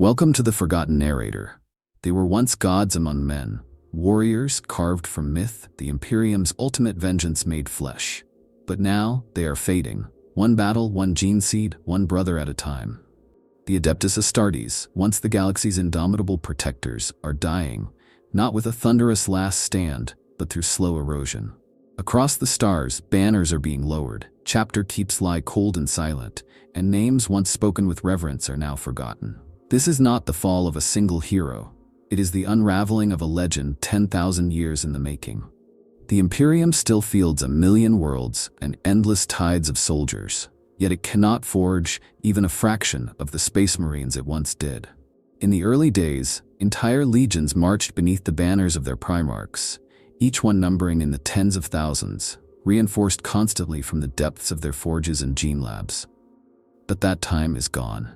Welcome to the Forgotten Narrator. They were once gods among men, warriors carved from myth, the Imperium's ultimate vengeance made flesh. But now, they are fading. One battle, one gene seed, one brother at a time. The Adeptus Astartes, once the galaxy's indomitable protectors, are dying, not with a thunderous last stand, but through slow erosion. Across the stars, banners are being lowered, chapter keeps lie cold and silent, and names once spoken with reverence are now forgotten. This is not the fall of a single hero. It is the unraveling of a legend 10,000 years in the making. The Imperium still fields a million worlds and endless tides of soldiers, yet it cannot forge even a fraction of the Space Marines it once did. In the early days, entire legions marched beneath the banners of their primarchs, each one numbering in the tens of thousands, reinforced constantly from the depths of their forges and gene labs. But that time is gone.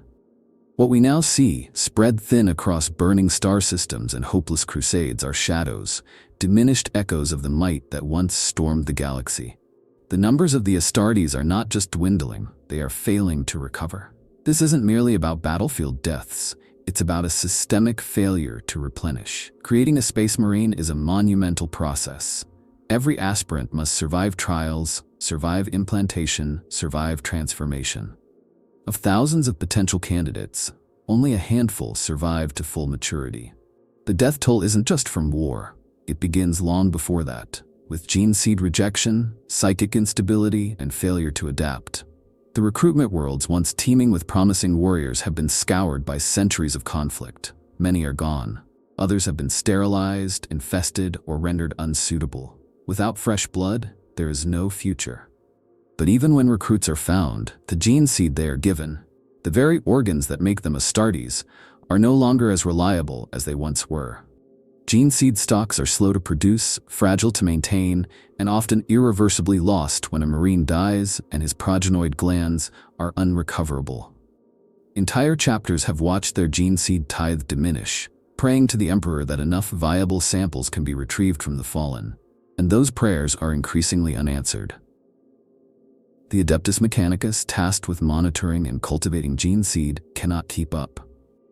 What we now see, spread thin across burning star systems and hopeless crusades, are shadows, diminished echoes of the might that once stormed the galaxy. The numbers of the Astartes are not just dwindling, they are failing to recover. This isn't merely about battlefield deaths, it's about a systemic failure to replenish. Creating a Space Marine is a monumental process. Every aspirant must survive trials, survive implantation, survive transformation. Of thousands of potential candidates, only a handful survive to full maturity. The death toll isn't just from war, it begins long before that, with gene seed rejection, psychic instability, and failure to adapt. The recruitment worlds once teeming with promising warriors have been scoured by centuries of conflict. Many are gone. Others have been sterilized, infested, or rendered unsuitable. Without fresh blood, there is no future. But even when recruits are found, the gene seed they are given, the very organs that make them Astartes, are no longer as reliable as they once were. Gene seed stocks are slow to produce, fragile to maintain, and often irreversibly lost when a Marine dies and his progenoid glands are unrecoverable. Entire chapters have watched their gene seed tithe diminish, praying to the Emperor that enough viable samples can be retrieved from the fallen. And those prayers are increasingly unanswered. The Adeptus Mechanicus, tasked with monitoring and cultivating gene seed, cannot keep up.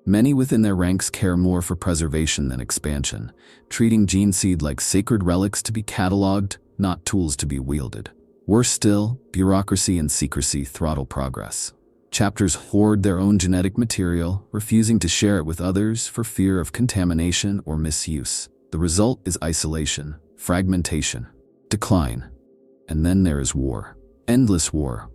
Many within their ranks care more for preservation than expansion, treating gene seed like sacred relics to be cataloged, not tools to be wielded. Worse still, bureaucracy and secrecy throttle progress. Chapters hoard their own genetic material, refusing to share it with others for fear of contamination or misuse. The result is isolation, fragmentation, decline. And then there is war. Endless war.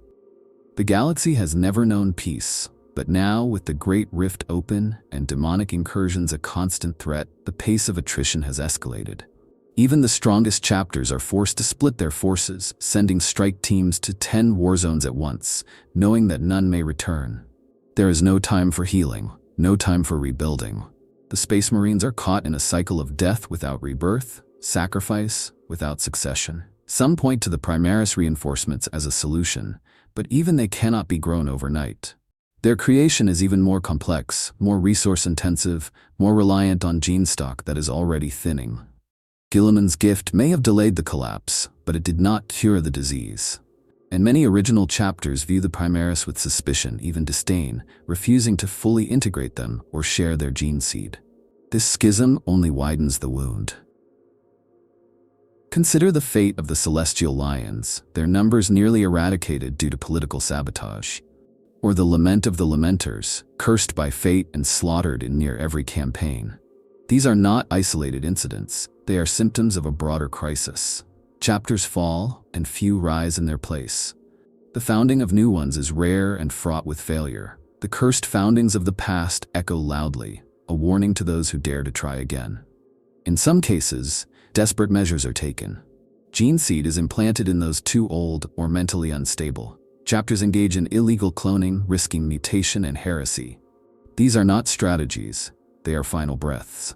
The galaxy has never known peace, but now, with the Great Rift open and demonic incursions a constant threat, the pace of attrition has escalated. Even the strongest chapters are forced to split their forces, sending strike teams to 10 war zones at once, knowing that none may return. There is no time for healing, no time for rebuilding. The Space Marines are caught in a cycle of death without rebirth, sacrifice without succession. Some point to the Primaris reinforcements as a solution, but even they cannot be grown overnight. Their creation is even more complex, more resource-intensive, more reliant on gene stock that is already thinning. Guilliman's gift may have delayed the collapse, but it did not cure the disease. And many original chapters view the Primaris with suspicion, even disdain, refusing to fully integrate them or share their gene seed. This schism only widens the wound. Consider the fate of the Celestial Lions, their numbers nearly eradicated due to political sabotage. Or the lament of the Lamenters, cursed by fate and slaughtered in near every campaign. These are not isolated incidents, they are symptoms of a broader crisis. Chapters fall, and few rise in their place. The founding of new ones is rare and fraught with failure. The cursed foundings of the past echo loudly, a warning to those who dare to try again. In some cases, desperate measures are taken. Gene seed is implanted in those too old or mentally unstable. Chapters engage in illegal cloning, risking mutation and heresy. These are not strategies, they are final breaths.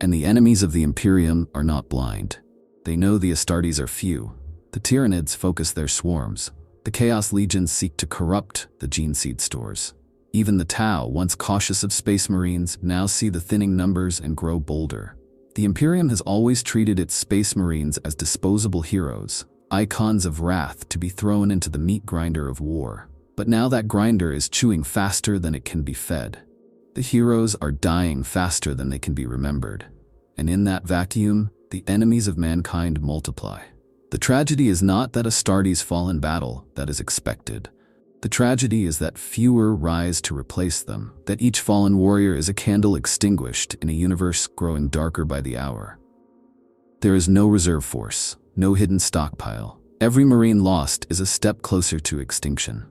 And the enemies of the Imperium are not blind. They know the Astartes are few. The Tyranids focus their swarms. The Chaos Legions seek to corrupt the gene seed stores. Even the Tau, once cautious of Space Marines, now see the thinning numbers and grow bolder. The Imperium has always treated its Space Marines as disposable heroes, icons of wrath to be thrown into the meat grinder of war. But now that grinder is chewing faster than it can be fed. The heroes are dying faster than they can be remembered. And in that vacuum, the enemies of mankind multiply. The tragedy is not that Astartes fall in battle, that is expected. The tragedy is that fewer rise to replace them, that each fallen warrior is a candle extinguished in a universe growing darker by the hour. There is no reserve force, no hidden stockpile. Every marine lost is a step closer to extinction.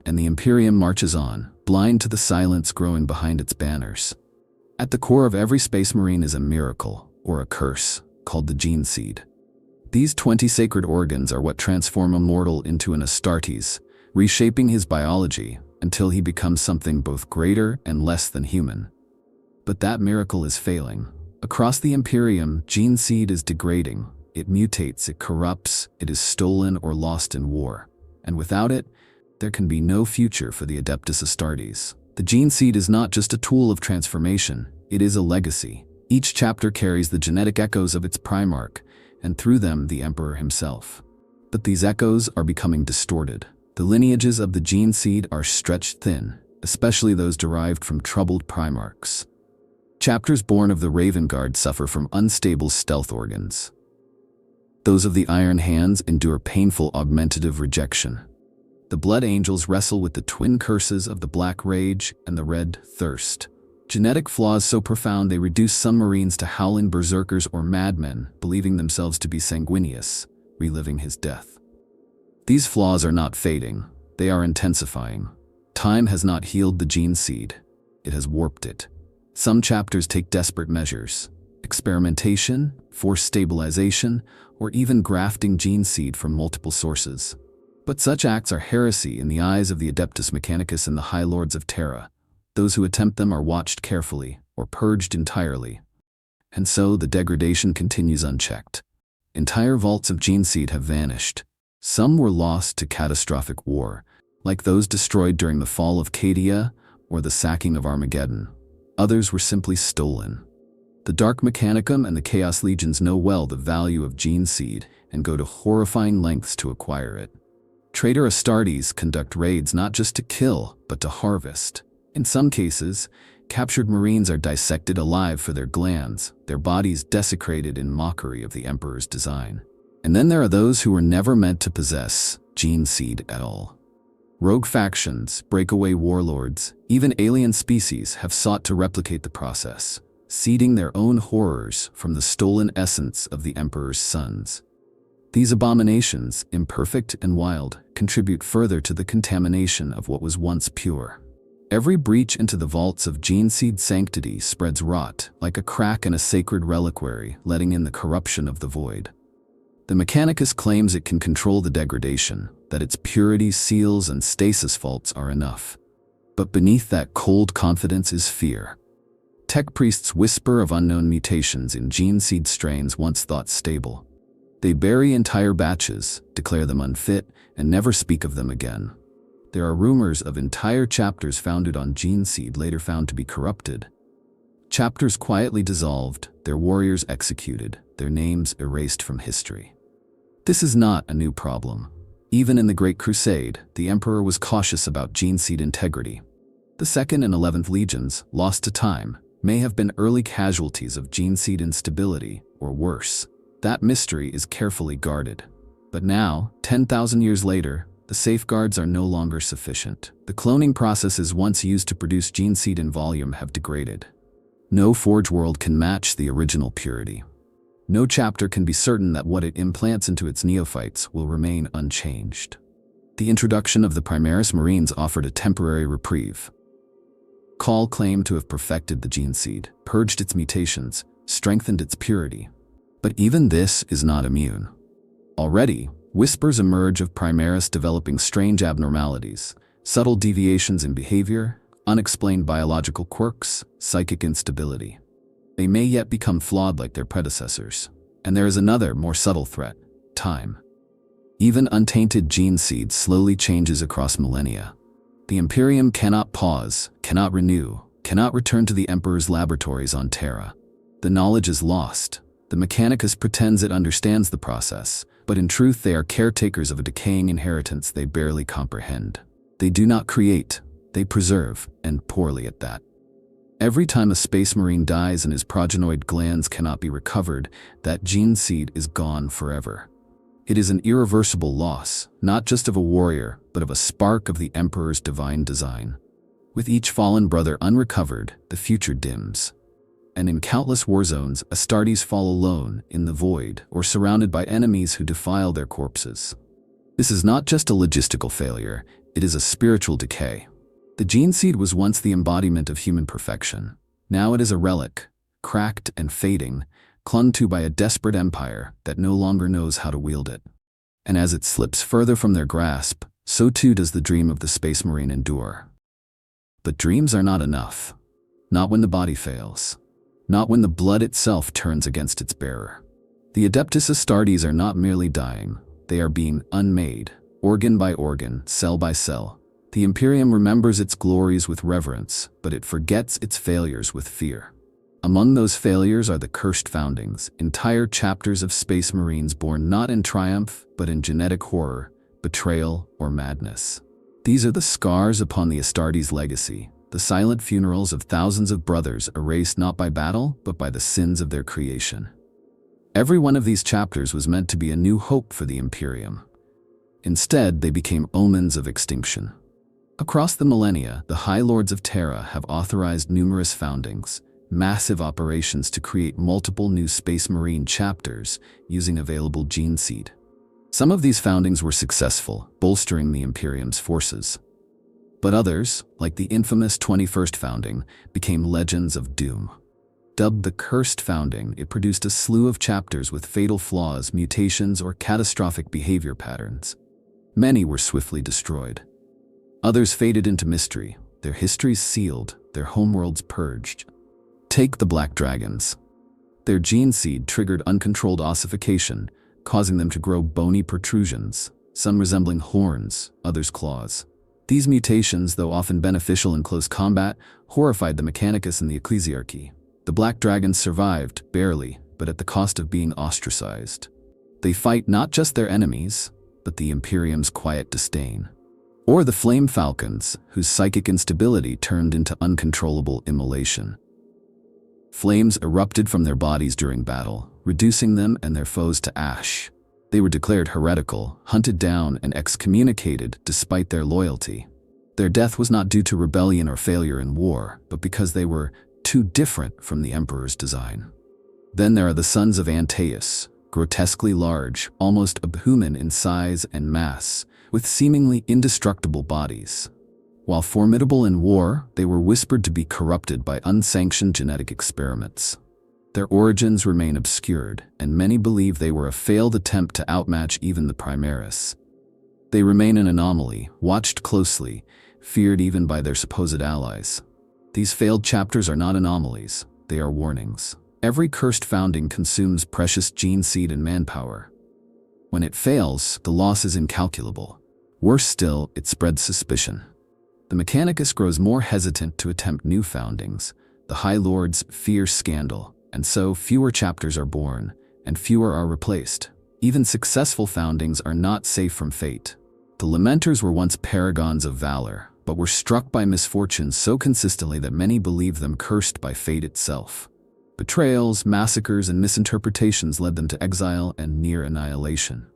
And the Imperium marches on, blind to the silence growing behind its banners. At the core of every space marine is a miracle, or a curse, called the gene seed. These 20 sacred organs are what transform a mortal into an Astartes, reshaping his biology until he becomes something both greater and less than human. But that miracle is failing. Across the Imperium, gene seed is degrading. It mutates, it corrupts, it is stolen or lost in war. And without it, there can be no future for the Adeptus Astartes. The gene seed is not just a tool of transformation, it is a legacy. Each chapter carries the genetic echoes of its Primarch, and through them the Emperor himself. But these echoes are becoming distorted. The lineages of the gene seed are stretched thin, especially those derived from troubled Primarchs. Chapters born of the Raven Guard suffer from unstable stealth organs. Those of the Iron Hands endure painful augmentative rejection. The Blood Angels wrestle with the twin curses of the Black Rage and the Red Thirst. Genetic flaws so profound they reduce some Marines to howling berserkers or madmen, believing themselves to be sanguineous, reliving his death. These flaws are not fading, they are intensifying. Time has not healed the gene seed, it has warped it. Some chapters take desperate measures: experimentation, forced stabilization, or even grafting gene seed from multiple sources. But such acts are heresy in the eyes of the Adeptus Mechanicus and the High Lords of Terra. Those who attempt them are watched carefully, or purged entirely. And so the degradation continues unchecked. Entire vaults of gene seed have vanished. Some were lost to catastrophic war, like those destroyed during the fall of Cadia or the sacking of Armageddon. Others were simply stolen. The Dark Mechanicum and the Chaos Legions know well the value of gene seed and go to horrifying lengths to acquire it. Traitor Astartes conduct raids not just to kill, but to harvest. In some cases, captured Marines are dissected alive for their glands, their bodies desecrated in mockery of the Emperor's design. And then there are those who were never meant to possess gene seed at all. Rogue factions, breakaway warlords, even alien species have sought to replicate the process, seeding their own horrors from the stolen essence of the Emperor's sons. These abominations, imperfect and wild, contribute further to the contamination of what was once pure. Every breach into the vaults of gene seed sanctity spreads rot, like a crack in a sacred reliquary, letting in the corruption of the void. The Mechanicus claims it can control the degradation, that its purity, seals, and stasis faults are enough. But beneath that cold confidence is fear. Tech priests whisper of unknown mutations in gene seed strains once thought stable. They bury entire batches, declare them unfit, and never speak of them again. There are rumors of entire chapters founded on gene seed later found to be corrupted. Chapters quietly dissolved, their warriors executed, their names erased from history. This is not a new problem. Even in the Great Crusade, the Emperor was cautious about gene seed integrity. The 2nd and 11th Legions, lost to time, may have been early casualties of gene seed instability, or worse. That mystery is carefully guarded. But now, 10,000 years later, the safeguards are no longer sufficient. The cloning processes once used to produce gene seed in volume have degraded. No Forge world can match the original purity. No chapter can be certain that what it implants into its neophytes will remain unchanged. The introduction of the Primaris Marines offered a temporary reprieve. Call claimed to have perfected the gene seed, purged its mutations, strengthened its purity. But even this is not immune. Already, whispers emerge of Primaris developing strange abnormalities, subtle deviations in behavior, unexplained biological quirks, psychic instability. They may yet become flawed like their predecessors. And there is another, more subtle threat: time. Even untainted gene seed slowly changes across millennia. The Imperium cannot pause, cannot renew, cannot return to the Emperor's laboratories on Terra. The knowledge is lost. The Mechanicus pretends it understands the process, but in truth they are caretakers of a decaying inheritance they barely comprehend. They do not create, they preserve, and poorly at that. Every time a space marine dies and his progenoid glands cannot be recovered, that gene seed is gone forever. It is an irreversible loss, not just of a warrior, but of a spark of the Emperor's divine design. With each fallen brother unrecovered, the future dims. And in countless war zones, Astartes fall alone in the void or surrounded by enemies who defile their corpses. This is not just a logistical failure, it is a spiritual decay. The gene seed was once the embodiment of human perfection. Now it is a relic, cracked and fading, clung to by a desperate empire that no longer knows how to wield it. And as it slips further from their grasp, so too does the dream of the space marine endure. But dreams are not enough. Not when the body fails. Not when the blood itself turns against its bearer. The Adeptus Astartes are not merely dying, they are being unmade, organ by organ, cell by cell. The Imperium remembers its glories with reverence, but it forgets its failures with fear. Among those failures are the cursed foundings, entire chapters of space marines born not in triumph, but in genetic horror, betrayal, or madness. These are the scars upon the Astartes legacy, the silent funerals of thousands of brothers erased not by battle, but by the sins of their creation. Every one of these chapters was meant to be a new hope for the Imperium. Instead, they became omens of extinction. Across the millennia, the High Lords of Terra have authorized numerous foundings, massive operations to create multiple new Space Marine chapters using available gene seed. Some of these foundings were successful, bolstering the Imperium's forces. But others, like the infamous 21st Founding, became legends of doom. Dubbed the Cursed Founding, it produced a slew of chapters with fatal flaws, mutations, or catastrophic behavior patterns. Many were swiftly destroyed. Others faded into mystery, their histories sealed, their homeworlds purged. Take the Black Dragons. Their gene seed triggered uncontrolled ossification, causing them to grow bony protrusions, some resembling horns, others claws. These mutations, though often beneficial in close combat, horrified the Mechanicus and the Ecclesiarchy. The Black Dragons survived, barely, but at the cost of being ostracized. They fight not just their enemies, but the Imperium's quiet disdain. Or the Flame Falcons, whose psychic instability turned into uncontrollable immolation. Flames erupted from their bodies during battle, reducing them and their foes to ash. They were declared heretical, hunted down, and excommunicated despite their loyalty. Their death was not due to rebellion or failure in war, but because they were too different from the Emperor's design. Then there are the Sons of Antaeus, grotesquely large, almost abhuman in size and mass, with seemingly indestructible bodies. While formidable in war, they were whispered to be corrupted by unsanctioned genetic experiments. Their origins remain obscured, and many believe they were a failed attempt to outmatch even the Primaris. They remain an anomaly, watched closely, feared even by their supposed allies. These failed chapters are not anomalies, they are warnings. Every cursed founding consumes precious gene seed and manpower. When it fails, the loss is incalculable. Worse still, it spreads suspicion. The Mechanicus grows more hesitant to attempt new foundings. The High Lords fear scandal, and so fewer chapters are born, and fewer are replaced. Even successful foundings are not safe from fate. The Lamenters were once paragons of valor, but were struck by misfortune so consistently that many believe them cursed by fate itself. Betrayals, massacres, and misinterpretations led them to exile and near annihilation.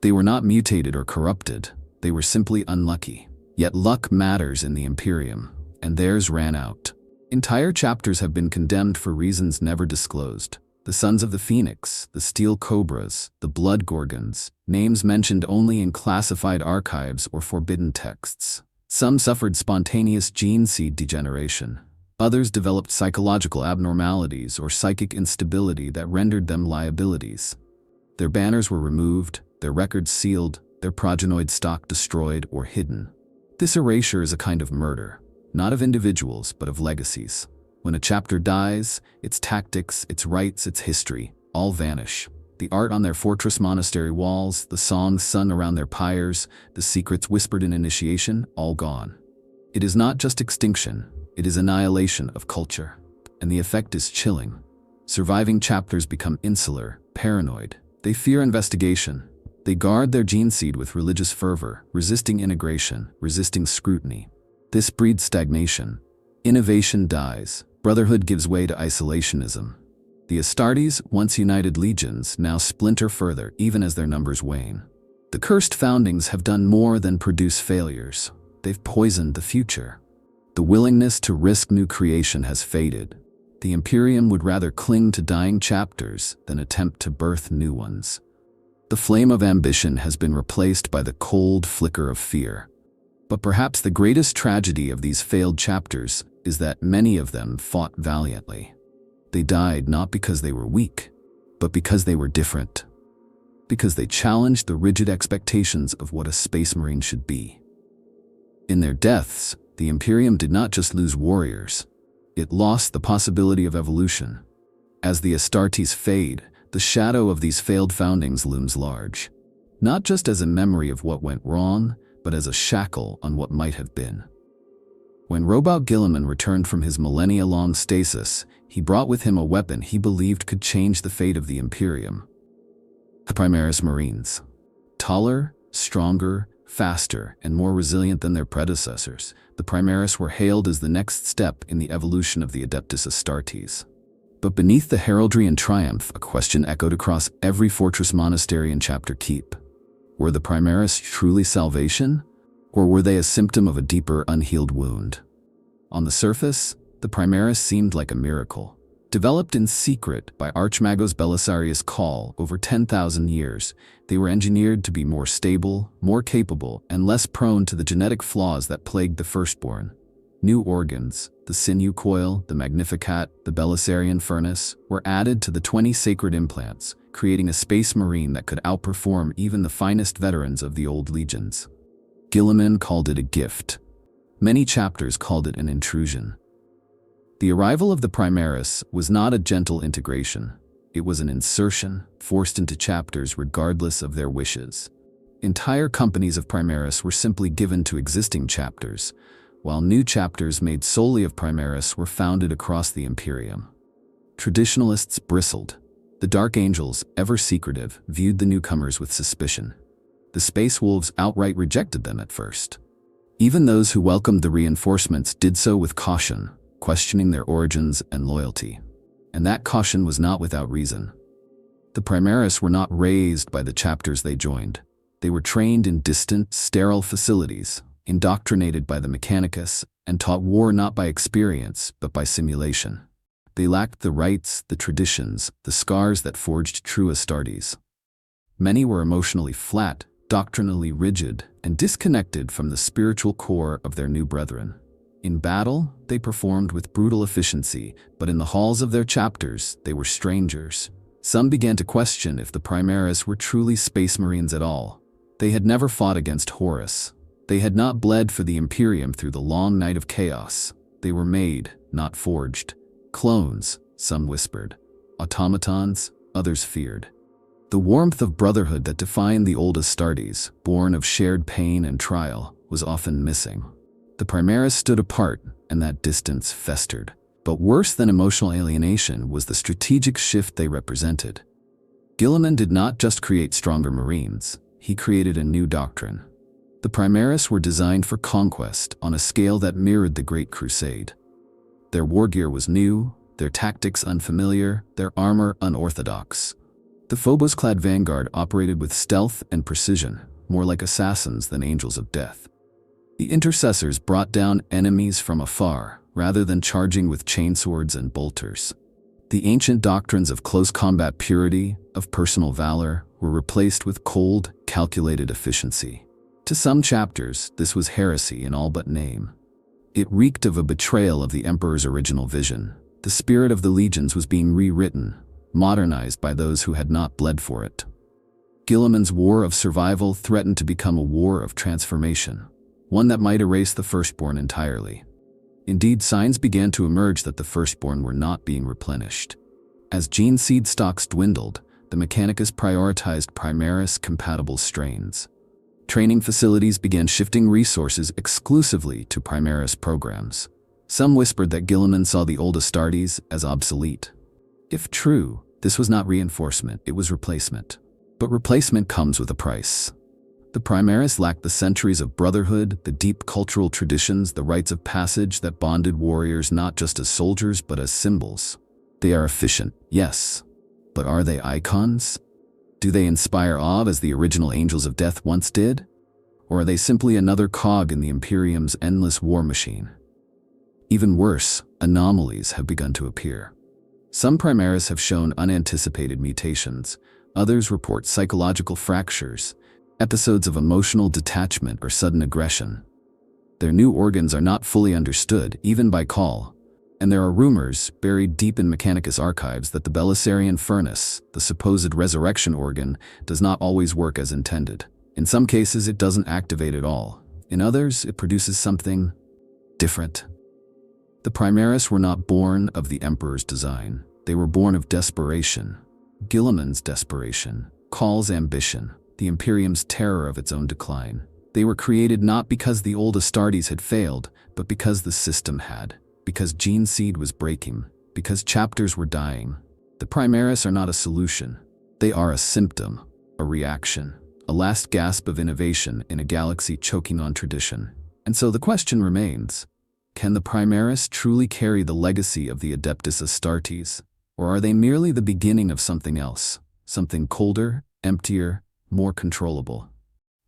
They were not mutated or corrupted, they were simply unlucky. Yet luck matters in the Imperium, and theirs ran out. Entire chapters have been condemned for reasons never disclosed. The Sons of the Phoenix, the Steel Cobras, the Blood Gorgons, names mentioned only in classified archives or forbidden texts. Some suffered spontaneous gene seed degeneration. Others developed psychological abnormalities or psychic instability that rendered them liabilities. Their banners were removed, their records sealed, their progenoid stock destroyed or hidden. This erasure is a kind of murder, not of individuals, but of legacies. When a chapter dies, its tactics, its rites, its history, all vanish. The art on their fortress monastery walls, the songs sung around their pyres, the secrets whispered in initiation, all gone. It is not just extinction, it is annihilation of culture. And the effect is chilling. Surviving chapters become insular, paranoid. They fear investigation. They guard their gene seed with religious fervor, resisting integration, resisting scrutiny. This breeds stagnation. Innovation dies. Brotherhood gives way to isolationism. The Astartes, once united legions, now splinter further even as their numbers wane. The cursed foundings have done more than produce failures. They've poisoned the future. The willingness to risk new creation has faded. The Imperium would rather cling to dying chapters than attempt to birth new ones. The flame of ambition has been replaced by the cold flicker of fear. But perhaps the greatest tragedy of these failed chapters is that many of them fought valiantly. They died not because they were weak, but because they were different. Because they challenged the rigid expectations of what a Space Marine should be. In their deaths, the Imperium did not just lose warriors. It lost the possibility of evolution. As the Astartes fade, the shadow of these failed foundings looms large. Not just as a memory of what went wrong, but as a shackle on what might have been. When Robot Guilliman returned from his millennia-long stasis, he brought with him a weapon he believed could change the fate of the Imperium. The Primaris Marines. Taller, stronger, faster, and more resilient than their predecessors, the Primaris were hailed as the next step in the evolution of the Adeptus Astartes. But beneath the heraldry and triumph, a question echoed across every fortress, monastery, and chapter keep. Were the Primaris truly salvation, or were they a symptom of a deeper, unhealed wound? On the surface, the Primaris seemed like a miracle. Developed in secret by Archmagos Belisarius Call over 10,000 years, they were engineered to be more stable, more capable, and less prone to the genetic flaws that plagued the firstborn. New organs, the sinew coil, the Magnificat, the Belisarian furnace, were added to the 20 sacred implants, creating a Space Marine that could outperform even the finest veterans of the old legions. Guilliman called it a gift. Many chapters called it an intrusion. The arrival of the Primaris was not a gentle integration. It was an insertion, forced into chapters regardless of their wishes. Entire companies of Primaris were simply given to existing chapters, while new chapters made solely of Primaris were founded across the Imperium. Traditionalists bristled. The Dark Angels, ever secretive, viewed the newcomers with suspicion. The Space Wolves outright rejected them at first. Even those who welcomed the reinforcements did so with caution, questioning their origins and loyalty. And that caution was not without reason. The Primaris were not raised by the chapters they joined. They were trained in distant, sterile facilities, indoctrinated by the Mechanicus, and taught war not by experience, but by simulation. They lacked the rites, the traditions, the scars that forged true Astartes. Many were emotionally flat, doctrinally rigid, and disconnected from the spiritual core of their new brethren. In battle, they performed with brutal efficiency, but in the halls of their chapters, they were strangers. Some began to question if the Primaris were truly Space Marines at all. They had never fought against Horus. They had not bled for the Imperium through the long night of chaos. They were made, not forged. Clones, some whispered. Automatons, others feared. The warmth of brotherhood that defined the old Astartes, born of shared pain and trial, was often missing. The Primaris stood apart, and that distance festered. But worse than emotional alienation was the strategic shift they represented. Guilliman did not just create stronger Marines, he created a new doctrine. The Primaris were designed for conquest on a scale that mirrored the Great Crusade. Their war gear was new, their tactics unfamiliar, their armor unorthodox. The Phobos-clad vanguard operated with stealth and precision, more like assassins than angels of death. The intercessors brought down enemies from afar, rather than charging with chainswords and bolters. The ancient doctrines of close combat purity, of personal valor, were replaced with cold, calculated efficiency. To some chapters, this was heresy in all but name. It reeked of a betrayal of the Emperor's original vision. The spirit of the legions was being rewritten, modernized by those who had not bled for it. Guilliman's war of survival threatened to become a war of transformation, one that might erase the firstborn entirely. Indeed, signs began to emerge that the firstborn were not being replenished. As gene seed stocks dwindled, the Mechanicus prioritized Primaris-compatible strains. Training facilities began shifting resources exclusively to Primaris programs. Some whispered that Guilliman saw the old Astartes as obsolete. If true, this was not reinforcement, it was replacement. But replacement comes with a price. The Primaris lacked the centuries of brotherhood, the deep cultural traditions, the rites of passage that bonded warriors not just as soldiers but as symbols. They are efficient, yes. But are they icons? Do they inspire awe as the original Angels of Death once did? Or are they simply another cog in the Imperium's endless war machine? Even worse, anomalies have begun to appear. Some Primaris have shown unanticipated mutations. Others report psychological fractures, episodes of emotional detachment or sudden aggression. Their new organs are not fully understood, even by Call, and there are rumors, buried deep in Mechanicus archives, that the Belisarian furnace, the supposed resurrection organ, does not always work as intended. In some cases, it doesn't activate at all. In others, it produces something different. The Primaris were not born of the Emperor's design. They were born of desperation. Guilliman's desperation, Call's ambition, the Imperium's terror of its own decline. They were created not because the old Astartes had failed, but because the system had. Because gene seed was breaking. Because chapters were dying. The Primaris are not a solution. They are a symptom, a reaction, a last gasp of innovation in a galaxy choking on tradition. And so the question remains, can the Primaris truly carry the legacy of the Adeptus Astartes? Or are they merely the beginning of something else? Something colder, emptier, more controllable?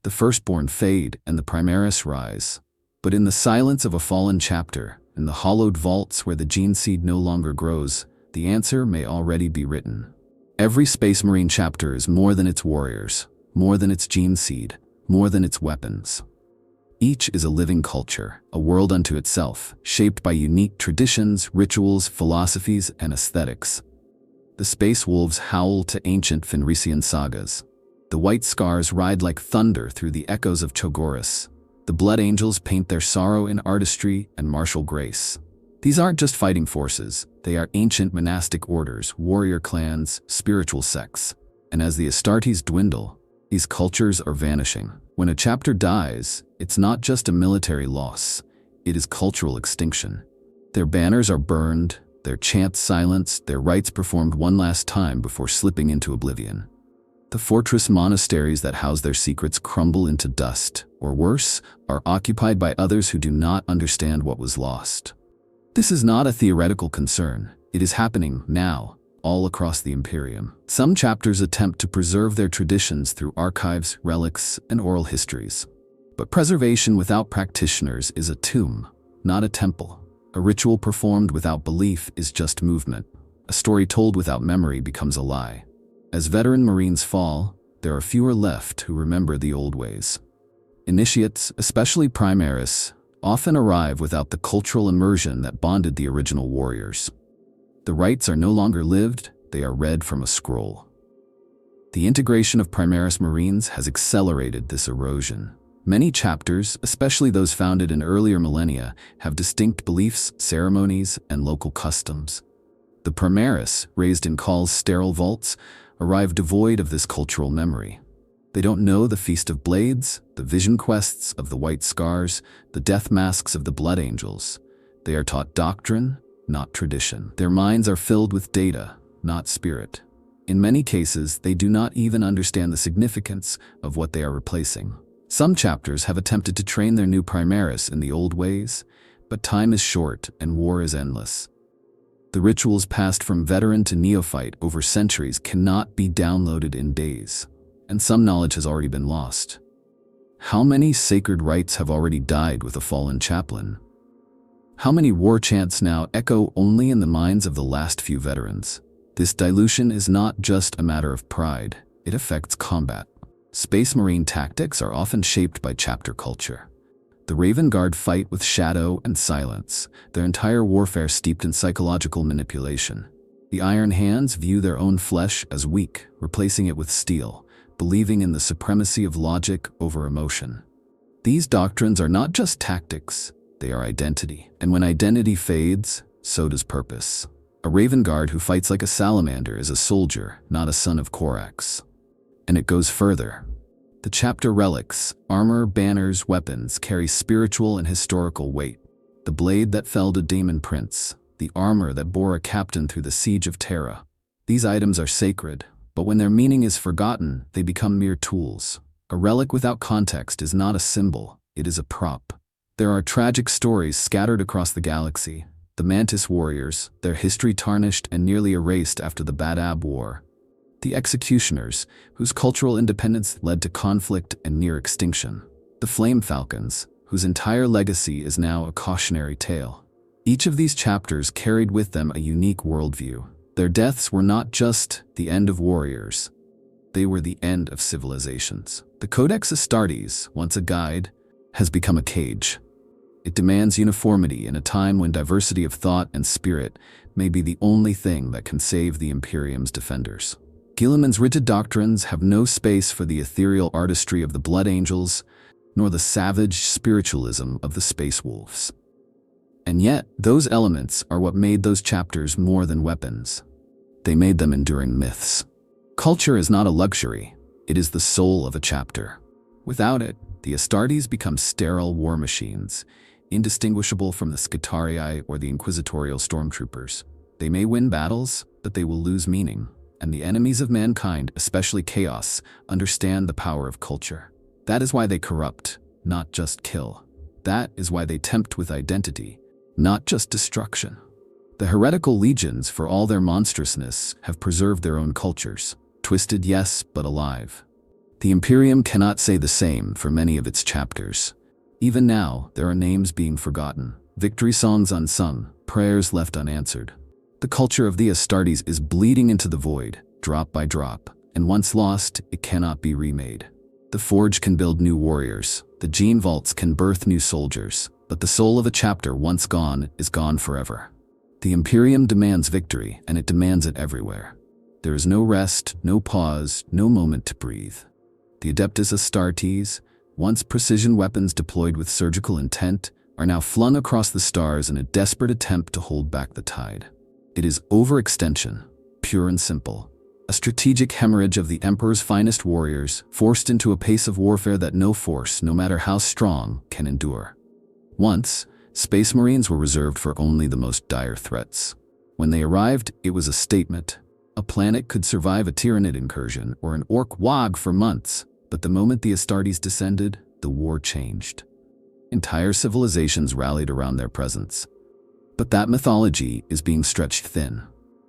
The Firstborn fade and the Primaris rise. But in the silence of a fallen chapter, in the hollowed vaults where the gene seed no longer grows, the answer may already be written. Every Space Marine chapter is more than its warriors, more than its gene seed, more than its weapons. Each is a living culture, a world unto itself, shaped by unique traditions, rituals, philosophies, and aesthetics. The space wolves howl to ancient Fenrisian sagas. The white scars ride like thunder through the echoes of Chogoris. The blood angels paint their sorrow in artistry and martial grace. These aren't just fighting forces, they are ancient monastic orders, warrior clans, spiritual sects. And as the Astartes dwindle, these cultures are vanishing. When a chapter dies, it's not just a military loss, it is cultural extinction. Their banners are burned, their chants silenced, their rites performed one last time before slipping into oblivion. The fortress monasteries that house their secrets crumble into dust, or worse, are occupied by others who do not understand what was lost. This is not a theoretical concern, it is happening now, all across the Imperium. Some chapters attempt to preserve their traditions through archives, relics, and oral histories. But preservation without practitioners is a tomb, not a temple. A ritual performed without belief is just movement. A story told without memory becomes a lie. As veteran Marines fall, there are fewer left who remember the old ways. Initiates, especially Primaris, often arrive without the cultural immersion that bonded the original warriors. The rites are no longer lived, they are read from a scroll. The integration of Primaris Marines has accelerated this erosion. Many chapters, especially those founded in earlier millennia, have distinct beliefs, ceremonies, and local customs. The Primaris, raised in Call's sterile vaults, arrive devoid of this cultural memory. They don't know the Feast of Blades, the vision quests of the White Scars, the death masks of the Blood Angels. They are taught doctrine, not tradition. Their minds are filled with data, not spirit. In many cases, they do not even understand the significance of what they are replacing. Some chapters have attempted to train their new Primaris in the old ways, but time is short and war is endless. The rituals passed from veteran to neophyte over centuries cannot be downloaded in days, and some knowledge has already been lost. How many sacred rites have already died with a fallen chaplain? How many war chants now echo only in the minds of the last few veterans? This dilution is not just a matter of pride, it affects combat. Space Marine tactics are often shaped by chapter culture. The Raven Guard fight with shadow and silence, their entire warfare steeped in psychological manipulation. The Iron Hands view their own flesh as weak, replacing it with steel, believing in the supremacy of logic over emotion. These doctrines are not just tactics, they are identity. And when identity fades, so does purpose. A Raven Guard who fights like a salamander is a soldier, not a son of Corax. And it goes further. The chapter relics, armor, banners, weapons carry spiritual and historical weight. The blade that felled a Daemon Prince, the armor that bore a captain through the siege of Terra. These items are sacred, but when their meaning is forgotten, they become mere tools. A relic without context is not a symbol, it is a prop. There are tragic stories scattered across the galaxy. The Mantis warriors, their history tarnished and nearly erased after the Badab War. The executioners, whose cultural independence led to conflict and near extinction. The Flame Falcons, whose entire legacy is now a cautionary tale. Each of these chapters carried with them a unique worldview. Their deaths were not just the end of warriors. They were the end of civilizations. The Codex Astartes, once a guide, has become a cage. It demands uniformity in a time when diversity of thought and spirit may be the only thing that can save the Imperium's defenders. Guilliman's rigid doctrines have no space for the ethereal artistry of the Blood Angels, nor the savage spiritualism of the Space Wolves. And yet, those elements are what made those chapters more than weapons. They made them enduring myths. Culture is not a luxury, it is the soul of a chapter. Without it, the Astartes become sterile war machines, indistinguishable from the Scutarii or the inquisitorial stormtroopers. They may win battles, but they will lose meaning, and the enemies of mankind, especially chaos, understand the power of culture. That is why they corrupt, not just kill. That is why they tempt with identity, not just destruction. The heretical legions, for all their monstrousness, have preserved their own cultures. Twisted, yes, but alive. The Imperium cannot say the same for many of its chapters. Even now, there are names being forgotten, victory songs unsung, prayers left unanswered. The culture of the Astartes is bleeding into the void, drop by drop, and once lost, it cannot be remade. The Forge can build new warriors, the gene vaults can birth new soldiers, but the soul of a chapter once gone is gone forever. The Imperium demands victory, and it demands it everywhere. There is no rest, no pause, no moment to breathe. The Adeptus Astartes, once precision weapons deployed with surgical intent, are now flung across the stars in a desperate attempt to hold back the tide. It is overextension, pure and simple. A strategic hemorrhage of the Emperor's finest warriors, forced into a pace of warfare that no force, no matter how strong, can endure. Once, Space Marines were reserved for only the most dire threats. When they arrived, it was a statement. A planet could survive a Tyranid incursion or an Orc Wog for months, but the moment the Astartes descended, the war changed. Entire civilizations rallied around their presence. But that mythology is being stretched thin.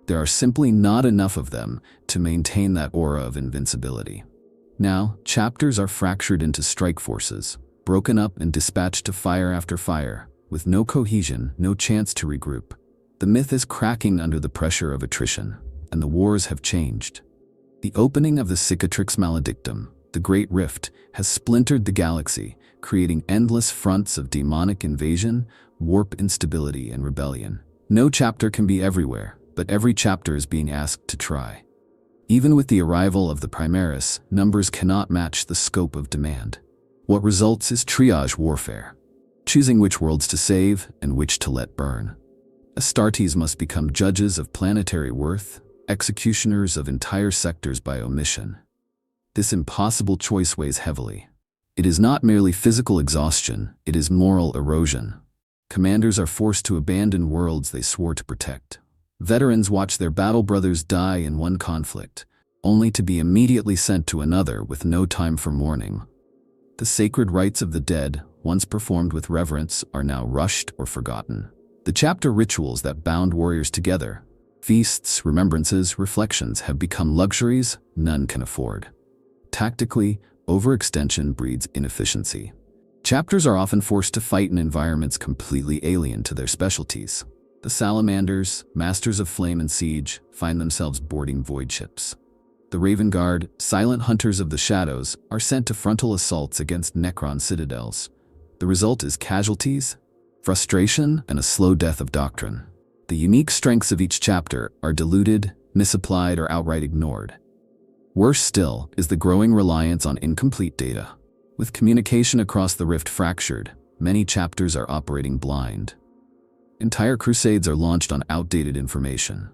There are simply not enough of them to maintain that aura of invincibility. Now, chapters are fractured into strike forces, broken up and dispatched to fire after fire, with no cohesion, no chance to regroup. The myth is cracking under the pressure of attrition, and the wars have changed. The opening of the Cicatrix Maledictum, the Great Rift, has splintered the galaxy, creating endless fronts of demonic invasion, warp instability, and rebellion. No chapter can be everywhere, but every chapter is being asked to try. Even with the arrival of the Primaris, numbers cannot match the scope of demand. What results is triage warfare, choosing which worlds to save and which to let burn. Astartes must become judges of planetary worth, executioners of entire sectors by omission. This impossible choice weighs heavily. It is not merely physical exhaustion, it is moral erosion. Commanders are forced to abandon worlds they swore to protect. Veterans watch their battle brothers die in one conflict, only to be immediately sent to another with no time for mourning. The sacred rites of the dead, once performed with reverence, are now rushed or forgotten. The chapter rituals that bound warriors together, feasts, remembrances, reflections, have become luxuries none can afford. Tactically, overextension breeds inefficiency. Chapters are often forced to fight in environments completely alien to their specialties. The Salamanders, masters of flame and siege, find themselves boarding void ships. The Raven Guard, silent hunters of the shadows, are sent to frontal assaults against Necron citadels. The result is casualties, frustration, and a slow death of doctrine. The unique strengths of each chapter are diluted, misapplied, or outright ignored. Worse still is the growing reliance on incomplete data. With communication across the rift fractured, many chapters are operating blind. Entire crusades are launched on outdated information.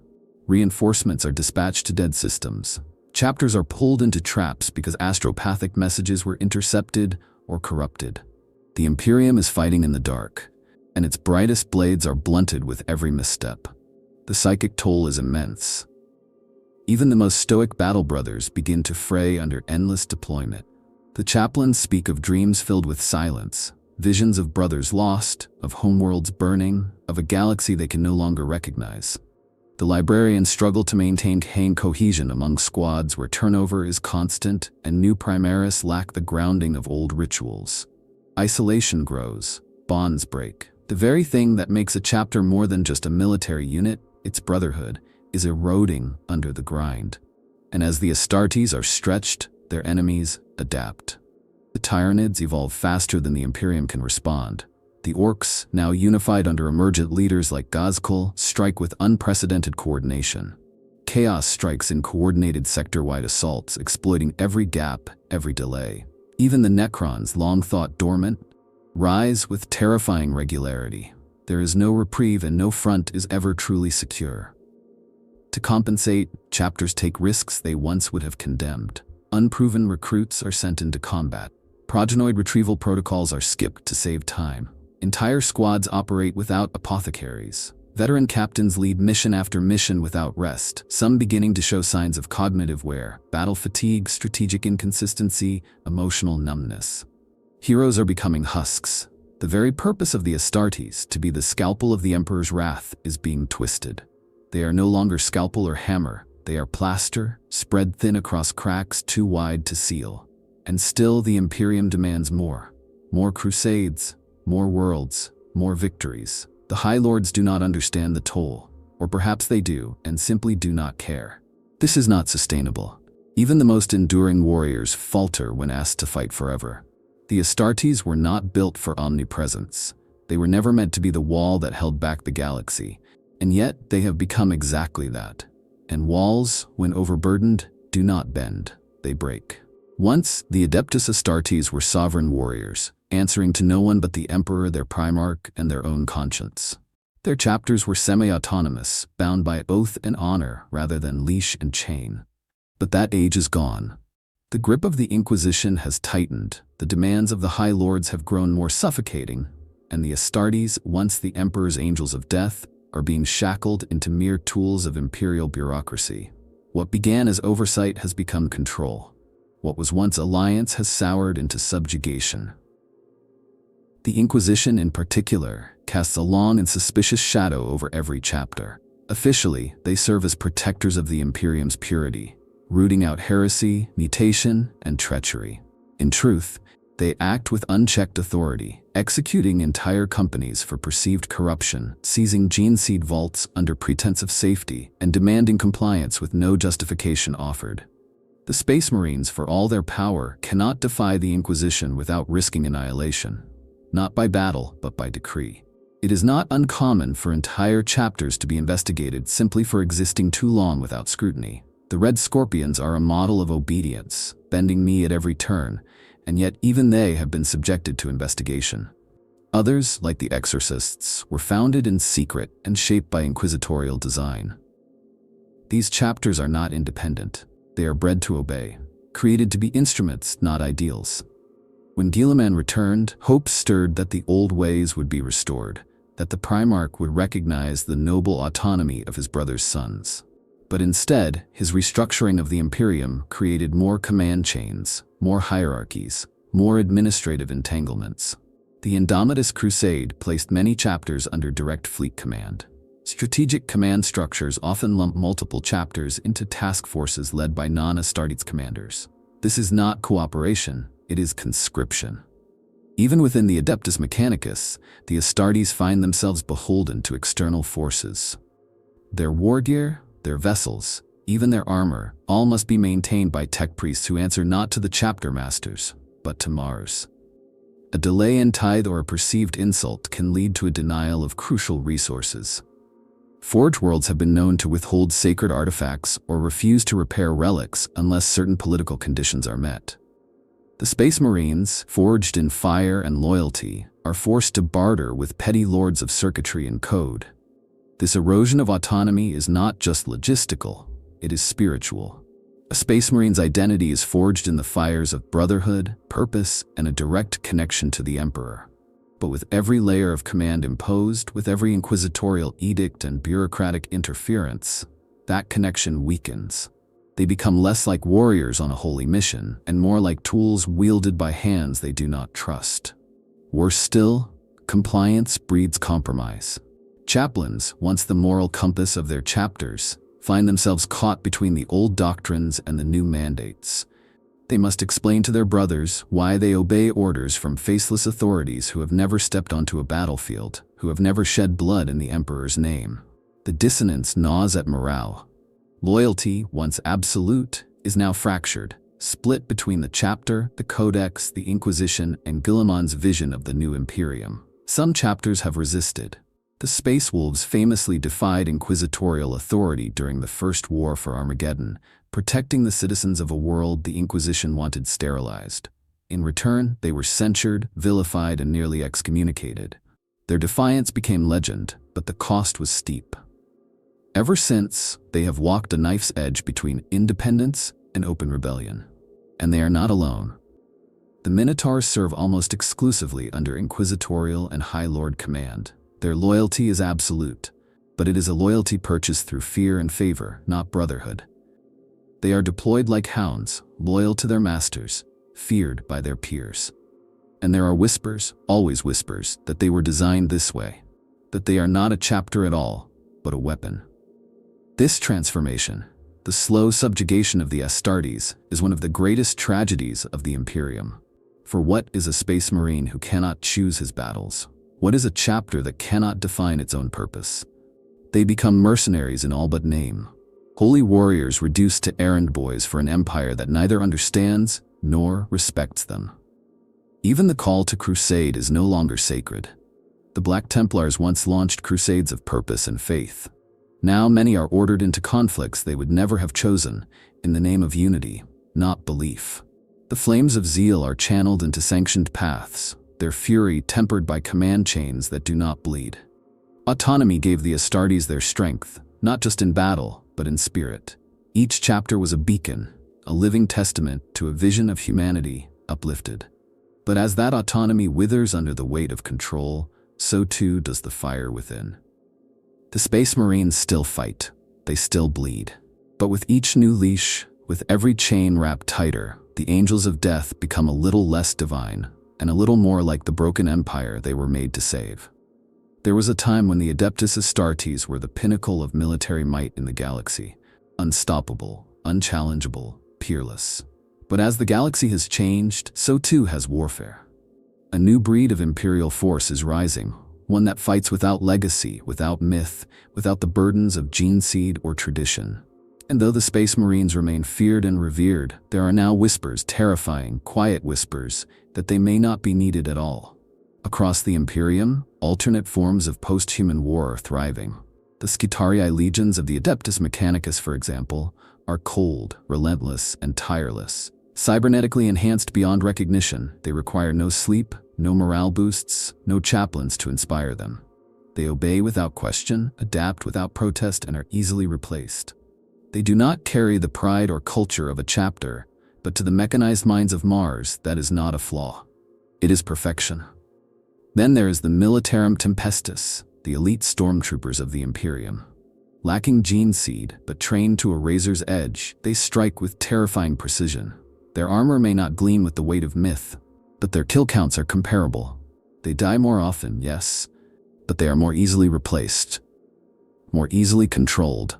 Reinforcements are dispatched to dead systems. Chapters are pulled into traps because astropathic messages were intercepted or corrupted. The Imperium is fighting in the dark, and its brightest blades are blunted with every misstep. The psychic toll is immense. Even the most stoic battle brothers begin to fray under endless deployment. The chaplains speak of dreams filled with silence, visions of brothers lost, of homeworlds burning, of a galaxy they can no longer recognize. The librarians struggle to maintain cohesion among squads where turnover is constant and new Primaris lack the grounding of old rituals. Isolation grows, bonds break. The very thing that makes a chapter more than just a military unit, its brotherhood, is eroding under the grind. And as the Astartes are stretched, their enemies adapt. The Tyranids evolve faster than the Imperium can respond. The Orcs, now unified under emergent leaders like Ghazghkull, strike with unprecedented coordination. Chaos strikes in coordinated sector-wide assaults, exploiting every gap, every delay. Even the Necrons, long thought dormant, rise with terrifying regularity. There is no reprieve and no front is ever truly secure. To compensate, chapters take risks they once would have condemned. Unproven recruits are sent into combat. Progenoid retrieval protocols are skipped to save time. Entire squads operate without apothecaries. Veteran captains lead mission after mission without rest, some beginning to show signs of cognitive wear, battle fatigue, strategic inconsistency, emotional numbness. Heroes are becoming husks. The very purpose of the Astartes, to be the scalpel of the Emperor's wrath, is being twisted. They are no longer scalpel or hammer. They are plaster, spread thin across cracks too wide to seal. And still the Imperium demands more. More crusades, more worlds, more victories. The High Lords do not understand the toll, or perhaps they do and simply do not care. This is not sustainable. Even the most enduring warriors falter when asked to fight forever. The Astartes were not built for omnipresence. They were never meant to be the wall that held back the galaxy, and yet they have become exactly that. And walls, when overburdened, do not bend, they break. Once, the Adeptus Astartes were sovereign warriors, answering to no one but the Emperor, their Primarch, and their own conscience. Their chapters were semi-autonomous, bound by oath and honor rather than leash and chain. But that age is gone. The grip of the Inquisition has tightened, the demands of the High Lords have grown more suffocating, and the Astartes, once the Emperor's angels of death, are being shackled into mere tools of imperial bureaucracy. What began as oversight has become control. What was once alliance has soured into subjugation. The Inquisition, in particular, casts a long and suspicious shadow over every chapter. Officially, they serve as protectors of the Imperium's purity, rooting out heresy, mutation, and treachery. In truth, they act with unchecked authority, executing entire companies for perceived corruption, seizing gene seed vaults under pretense of safety, and demanding compliance with no justification offered. The Space Marines, for all their power, cannot defy the Inquisition without risking annihilation. Not by battle, but by decree. It is not uncommon for entire chapters to be investigated simply for existing too long without scrutiny. The Red Scorpions are a model of obedience, bending knee at every turn, and yet even they have been subjected to investigation. Others, like the Exorcists, were founded in secret and shaped by inquisitorial design. These chapters are not independent. They are bred to obey, created to be instruments, not ideals. When Guilliman returned, hope stirred that the old ways would be restored, that the Primarch would recognize the noble autonomy of his brother's sons. But instead, his restructuring of the Imperium created more command chains, more hierarchies, more administrative entanglements. The Indomitus Crusade placed many chapters under direct fleet command. Strategic command structures often lump multiple chapters into task forces led by non-Astartes commanders. This is not cooperation, it is conscription. Even within the Adeptus Mechanicus, the Astartes find themselves beholden to external forces. Their war gear, their vessels, even their armor, all must be maintained by tech priests who answer not to the chapter masters, but to Mars. A delay in tithe or a perceived insult can lead to a denial of crucial resources. Forge worlds have been known to withhold sacred artifacts or refuse to repair relics unless certain political conditions are met. The Space Marines, forged in fire and loyalty, are forced to barter with petty lords of circuitry and code. This erosion of autonomy is not just logistical, it is spiritual. A Space Marine's identity is forged in the fires of brotherhood, purpose, and a direct connection to the Emperor. But with every layer of command imposed, with every inquisitorial edict and bureaucratic interference, that connection weakens. They become less like warriors on a holy mission and more like tools wielded by hands they do not trust. Worse still, compliance breeds compromise. Chaplains, once the moral compass of their chapters, find themselves caught between the old doctrines and the new mandates. They must explain to their brothers why they obey orders from faceless authorities who have never stepped onto a battlefield, who have never shed blood in the Emperor's name. The dissonance gnaws at morale. Loyalty, once absolute, is now fractured, split between the chapter, the codex, the Inquisition, and Guilliman's vision of the new Imperium. Some chapters have resisted. The Space Wolves famously defied inquisitorial authority during the First War for Armageddon, protecting the citizens of a world the Inquisition wanted sterilized. In return, they were censured, vilified, and nearly excommunicated. Their defiance became legend, but the cost was steep. Ever since, they have walked a knife's edge between independence and open rebellion. And they are not alone. The Minotaurs serve almost exclusively under inquisitorial and High Lord command. Their loyalty is absolute, but it is a loyalty purchased through fear and favor, not brotherhood. They are deployed like hounds, loyal to their masters, feared by their peers. And there are whispers, always whispers, that they were designed this way, that they are not a chapter at all, but a weapon. This transformation, the slow subjugation of the Astartes, is one of the greatest tragedies of the Imperium. For what is a space marine who cannot choose his battles? What is a chapter that cannot define its own purpose? They become mercenaries in all but name. Holy warriors reduced to errand boys for an empire that neither understands nor respects them. Even the call to crusade is no longer sacred. The Black Templars once launched crusades of purpose and faith. Now many are ordered into conflicts they would never have chosen, in the name of unity, not belief. The flames of zeal are channeled into sanctioned paths, their fury tempered by command chains that do not bleed. Autonomy gave the Astartes their strength, not just in battle, but in spirit. Each chapter was a beacon, a living testament to a vision of humanity uplifted. But as that autonomy withers under the weight of control, so too does the fire within. The Space Marines still fight, they still bleed. But with each new leash, with every chain wrapped tighter, the angels of death become a little less divine, and a little more like the broken empire they were made to save. There was a time when the Adeptus Astartes were the pinnacle of military might in the galaxy, unstoppable, unchallengeable, peerless. But as the galaxy has changed, so too has warfare. A new breed of imperial force is rising, one that fights without legacy, without myth, without the burdens of gene seed or tradition. And though the Space Marines remain feared and revered, there are now whispers, terrifying, quiet whispers, that they may not be needed at all. Across the Imperium, alternate forms of post-human war are thriving. The Skitarii legions of the Adeptus Mechanicus, for example, are cold, relentless, and tireless. Cybernetically enhanced beyond recognition, they require no sleep, no morale boosts, no chaplains to inspire them. They obey without question, adapt without protest, and are easily replaced. They do not carry the pride or culture of a chapter, but to the mechanized minds of Mars, that is not a flaw. It is perfection. Then there is the Militarum Tempestus, the elite stormtroopers of the Imperium. Lacking gene seed, but trained to a razor's edge, they strike with terrifying precision. Their armor may not gleam with the weight of myth, but their kill counts are comparable. They die more often, yes, but they are more easily replaced, more easily controlled.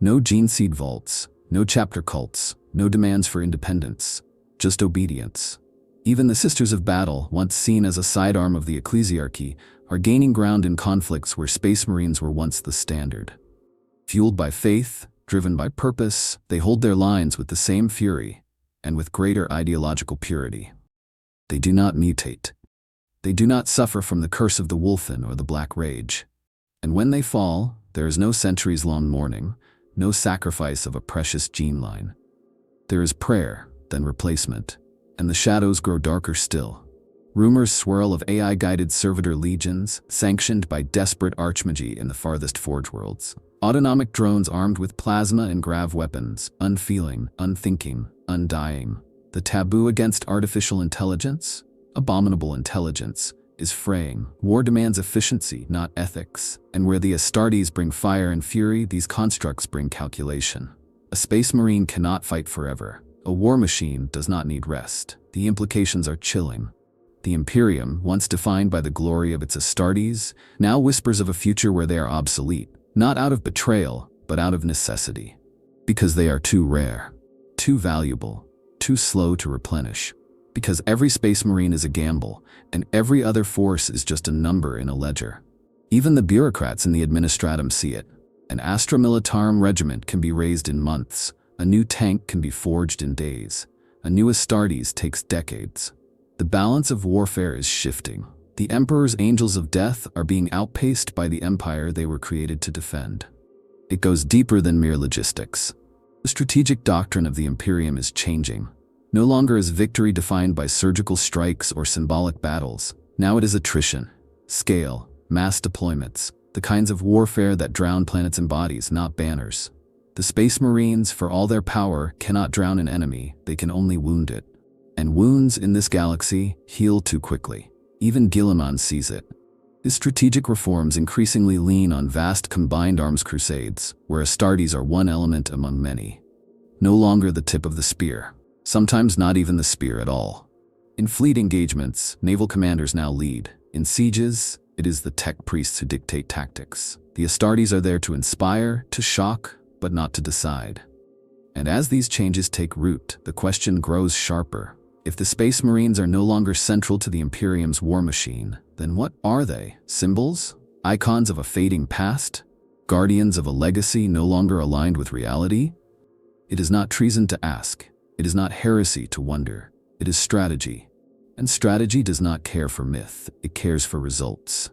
No gene seed vaults, no chapter cults, no demands for independence, just obedience. Even the Sisters of Battle, once seen as a sidearm of the ecclesiarchy, are gaining ground in conflicts where Space Marines were once the standard. Fueled by faith, driven by purpose, they hold their lines with the same fury, and with greater ideological purity. They do not mutate. They do not suffer from the curse of the Wolfen or the Black Rage. And when they fall, there is no centuries-long mourning, no sacrifice of a precious gene line. There is prayer, then replacement, and the shadows grow darker still. Rumors swirl of AI-guided servitor legions, sanctioned by desperate archmagi in the farthest Forge worlds. Autonomic drones armed with plasma and grav weapons, unfeeling, unthinking, undying. The taboo against artificial intelligence, abominable intelligence, is fraying. War demands efficiency, not ethics. And where the Astartes bring fire and fury, these constructs bring calculation. A space marine cannot fight forever. A war machine does not need rest. The implications are chilling. The Imperium, once defined by the glory of its Astartes, now whispers of a future where they are obsolete, not out of betrayal, but out of necessity. Because they are too rare, too valuable, too slow to replenish. Because every space marine is a gamble, and every other force is just a number in a ledger. Even the bureaucrats in the administratum see it. An Astra Militarum regiment can be raised in months. A new tank can be forged in days. A new Astartes takes decades. The balance of warfare is shifting. The Emperor's angels of death are being outpaced by the empire they were created to defend. It goes deeper than mere logistics. The strategic doctrine of the Imperium is changing. No longer is victory defined by surgical strikes or symbolic battles. Now it is attrition, scale, mass deployments, the kinds of warfare that drown planets and bodies, not banners. The Space Marines, for all their power, cannot drown an enemy, they can only wound it. And wounds in this galaxy heal too quickly. Even Guilliman sees it. His strategic reforms increasingly lean on vast combined arms crusades, where Astartes are one element among many. No longer the tip of the spear. Sometimes not even the spear at all. In fleet engagements, naval commanders now lead. In sieges, it is the tech priests who dictate tactics. The Astartes are there to inspire, to shock, but not to decide. And as these changes take root, the question grows sharper. If the Space Marines are no longer central to the Imperium's war machine, then what are they? Symbols? Icons of a fading past? Guardians of a legacy no longer aligned with reality? It is not treason to ask. It is not heresy to wonder. It is strategy. And strategy does not care for myth, it cares for results.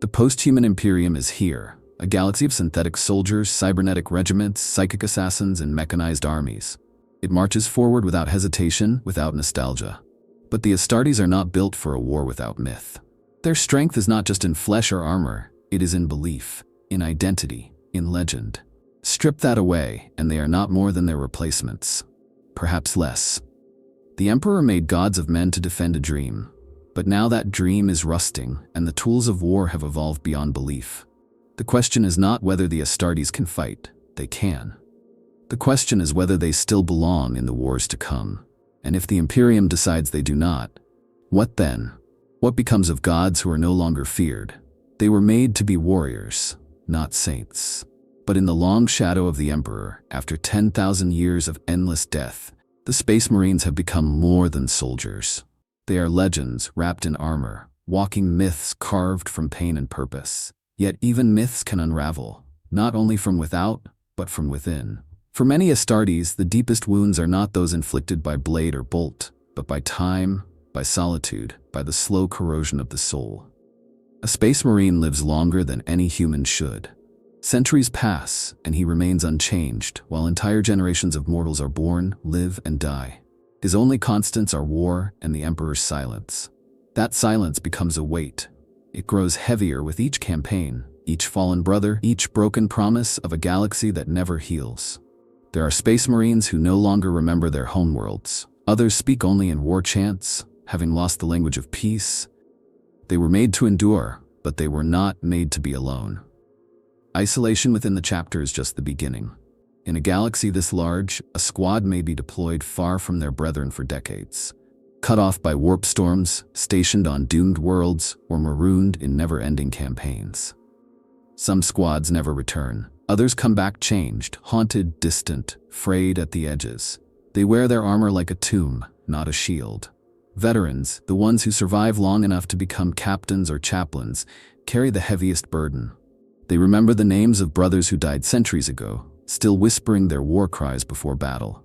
The post-human Imperium is here, a galaxy of synthetic soldiers, cybernetic regiments, psychic assassins, and mechanized armies. It marches forward without hesitation, without nostalgia. But the Astartes are not built for a war without myth. Their strength is not just in flesh or armor, it is in belief, in identity, in legend. Strip that away, and they are not more than their replacements. Perhaps less. The Emperor made gods of men to defend a dream, but now that dream is rusting, and the tools of war have evolved beyond belief. The question is not whether the Astartes can fight, they can. The question is whether they still belong in the wars to come. And if the Imperium decides they do not, what then? What becomes of gods who are no longer feared? They were made to be warriors, not saints. But in the long shadow of the Emperor, after 10,000 years of endless death, the Space Marines have become more than soldiers. They are legends wrapped in armor, walking myths carved from pain and purpose. Yet even myths can unravel, not only from without, but from within. For many Astartes, the deepest wounds are not those inflicted by blade or bolt, but by time, by solitude, by the slow corrosion of the soul. A Space Marine lives longer than any human should. Centuries pass, and he remains unchanged, while entire generations of mortals are born, live, and die. His only constants are war and the Emperor's silence. That silence becomes a weight. It grows heavier with each campaign, each fallen brother, each broken promise of a galaxy that never heals. There are Space Marines who no longer remember their homeworlds. Others speak only in war chants, having lost the language of peace. They were made to endure, but they were not made to be alone. Isolation within the chapter is just the beginning. In a galaxy this large, a squad may be deployed far from their brethren for decades. Cut off by warp storms, stationed on doomed worlds, or marooned in never-ending campaigns. Some squads never return. Others come back changed, haunted, distant, frayed at the edges. They wear their armor like a tomb, not a shield. Veterans, the ones who survive long enough to become captains or chaplains, carry the heaviest burden. They remember the names of brothers who died centuries ago, still whispering their war cries before battle.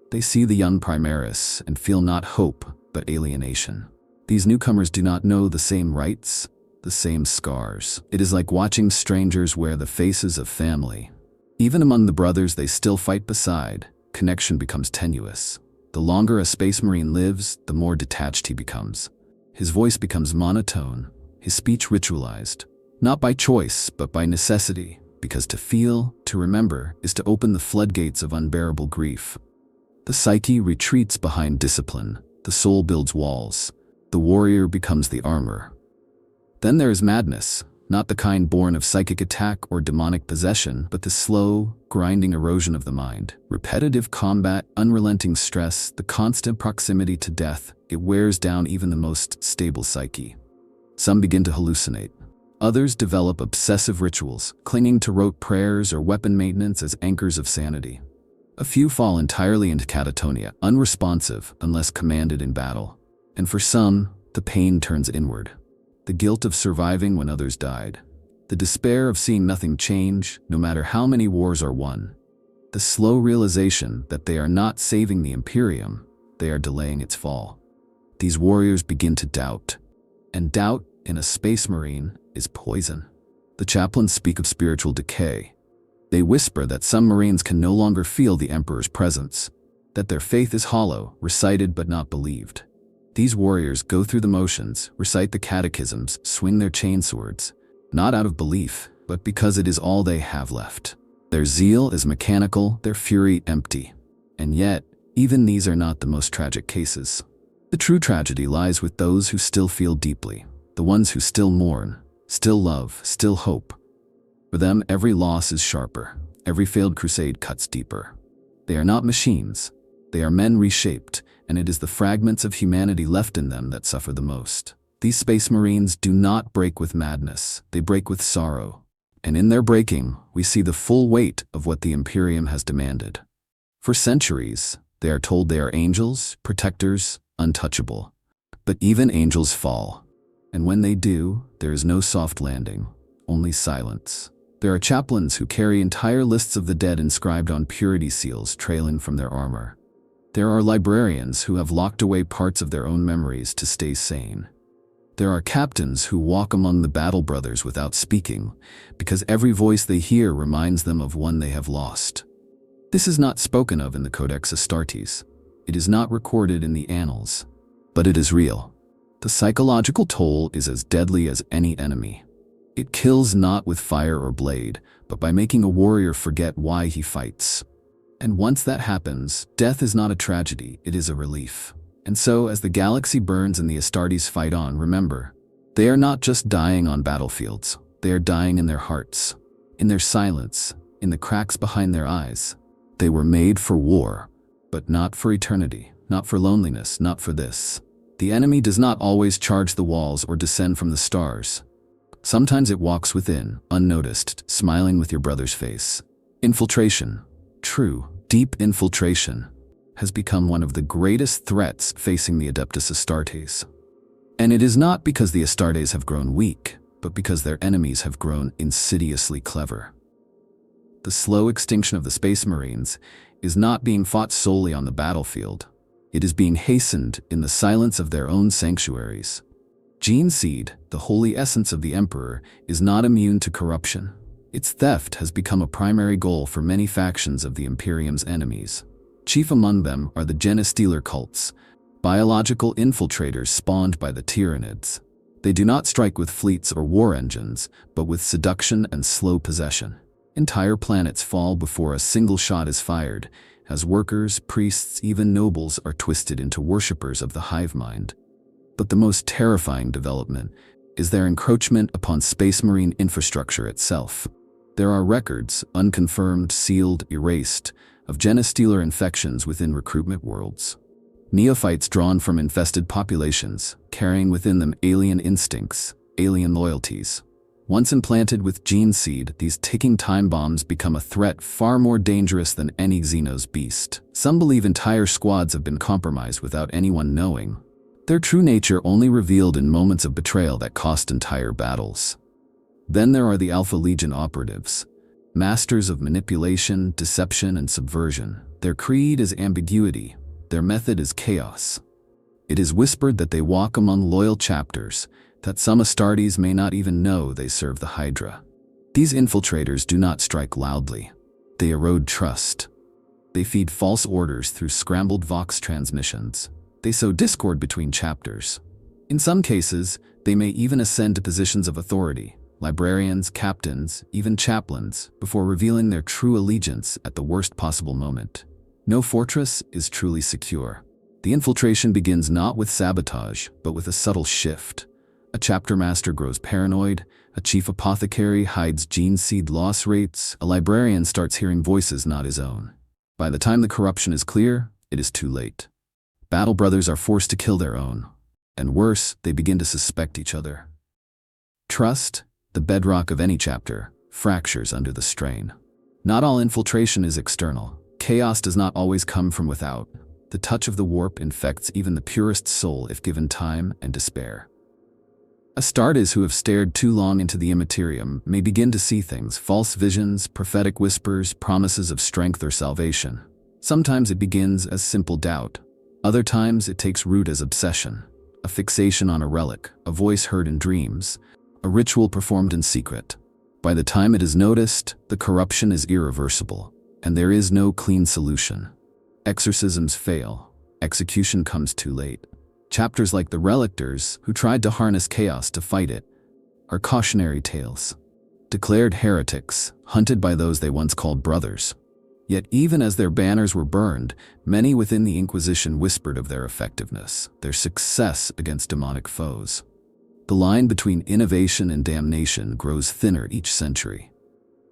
They see the young Primaris and feel not hope, but alienation. These newcomers do not know the same rights, the same scars. It is like watching strangers wear the faces of family. Even among the brothers they still fight beside, connection becomes tenuous. The longer a Space Marine lives, the more detached he becomes. His voice becomes monotone, his speech ritualized. Not by choice, but by necessity, because to feel, to remember, is to open the floodgates of unbearable grief. The psyche retreats behind discipline, the soul builds walls, the warrior becomes the armor. Then there is madness, not the kind born of psychic attack or demonic possession, but the slow, grinding erosion of the mind. Repetitive combat, unrelenting stress, the constant proximity to death, it wears down even the most stable psyche. Some begin to hallucinate. Others develop obsessive rituals, clinging to rote prayers or weapon maintenance as anchors of sanity. A few fall entirely into catatonia, unresponsive unless commanded in battle. And for some, the pain turns inward. The guilt of surviving when others died. The despair of seeing nothing change, no matter how many wars are won. The slow realization that they are not saving the Imperium, they are delaying its fall. These warriors begin to doubt. And doubt, in a space marine, is poison. The chaplains speak of spiritual decay. They whisper that some Marines can no longer feel the Emperor's presence, that their faith is hollow, recited but not believed. These warriors go through the motions, recite the catechisms, swing their chainswords, not out of belief, but because it is all they have left. Their zeal is mechanical, their fury empty. And yet, even these are not the most tragic cases. The true tragedy lies with those who still feel deeply, the ones who still mourn, still love, still hope. For them, every loss is sharper, every failed crusade cuts deeper. They are not machines, they are men reshaped, and it is the fragments of humanity left in them that suffer the most. These space marines do not break with madness, they break with sorrow. And in their breaking, we see the full weight of what the Imperium has demanded. For centuries, they are told they are angels, protectors, untouchable. But even angels fall. And when they do, there is no soft landing, only silence. There are chaplains who carry entire lists of the dead inscribed on purity seals trailing from their armor. There are librarians who have locked away parts of their own memories to stay sane. There are captains who walk among the battle brothers without speaking, because every voice they hear reminds them of one they have lost. This is not spoken of in the Codex Astartes. It is not recorded in the annals, but it is real. The psychological toll is as deadly as any enemy. It kills not with fire or blade, but by making a warrior forget why he fights. And once that happens, death is not a tragedy, it is a relief. And so, as the galaxy burns and the Astartes fight on, remember, they are not just dying on battlefields, they are dying in their hearts, in their silence, in the cracks behind their eyes. They were made for war, but not for eternity, not for loneliness, not for this. The enemy does not always charge the walls or descend from the stars. Sometimes it walks within, unnoticed, smiling with your brother's face. Infiltration, true, deep infiltration, has become one of the greatest threats facing the Adeptus Astartes. And it is not because the Astartes have grown weak, but because their enemies have grown insidiously clever. The slow extinction of the Space Marines is not being fought solely on the battlefield. It is being hastened in the silence of their own sanctuaries. Gene seed, the holy essence of the Emperor, is not immune to corruption. Its theft has become a primary goal for many factions of the Imperium's enemies. Chief among them are the Genestealer cults, biological infiltrators spawned by the Tyranids. They do not strike with fleets or war engines, but with seduction and slow possession. Entire planets fall before a single shot is fired, as workers, priests, even nobles are twisted into worshippers of the hive mind. But the most terrifying development is their encroachment upon Space Marine infrastructure itself. There are records, unconfirmed, sealed, erased, of Genestealer infections within recruitment worlds. Neophytes drawn from infested populations, carrying within them alien instincts, alien loyalties. Once implanted with gene seed, these ticking time bombs become a threat far more dangerous than any Xenos beast. Some believe entire squads have been compromised without anyone knowing. Their true nature only revealed in moments of betrayal that cost entire battles. Then there are the Alpha Legion operatives, masters of manipulation, deception, and subversion. Their creed is ambiguity, their method is chaos. It is whispered that they walk among loyal chapters, that some Astartes may not even know they serve the Hydra. These infiltrators do not strike loudly. They erode trust. They feed false orders through scrambled Vox transmissions. They sow discord between chapters. In some cases, they may even ascend to positions of authority, librarians, captains, even chaplains, before revealing their true allegiance at the worst possible moment. No fortress is truly secure. The infiltration begins not with sabotage, but with a subtle shift. A chapter master grows paranoid, A chief apothecary hides gene seed loss rates. A librarian starts hearing voices not his own. By the time the corruption is clear, it is too late. Battle brothers are forced to kill their own. And worse, they begin to suspect each other. Trust, the bedrock of any chapter, fractures under the strain. Not all infiltration is external. Chaos does not always come from without. The touch of the warp infects even the purest soul if given time and despair. Astartes who have stared too long into the immaterium may begin to see things, false visions, prophetic whispers, promises of strength or salvation. Sometimes it begins as simple doubt. Other times it takes root as obsession, a fixation on a relic, a voice heard in dreams, a ritual performed in secret. By the time it is noticed, the corruption is irreversible, and there is no clean solution. Exorcisms fail. Execution comes too late. Chapters like the Relictors, who tried to harness chaos to fight it, are cautionary tales. Declared heretics, hunted by those they once called brothers. Yet even as their banners were burned, many within the Inquisition whispered of their effectiveness, their success against demonic foes. The line between innovation and damnation grows thinner each century.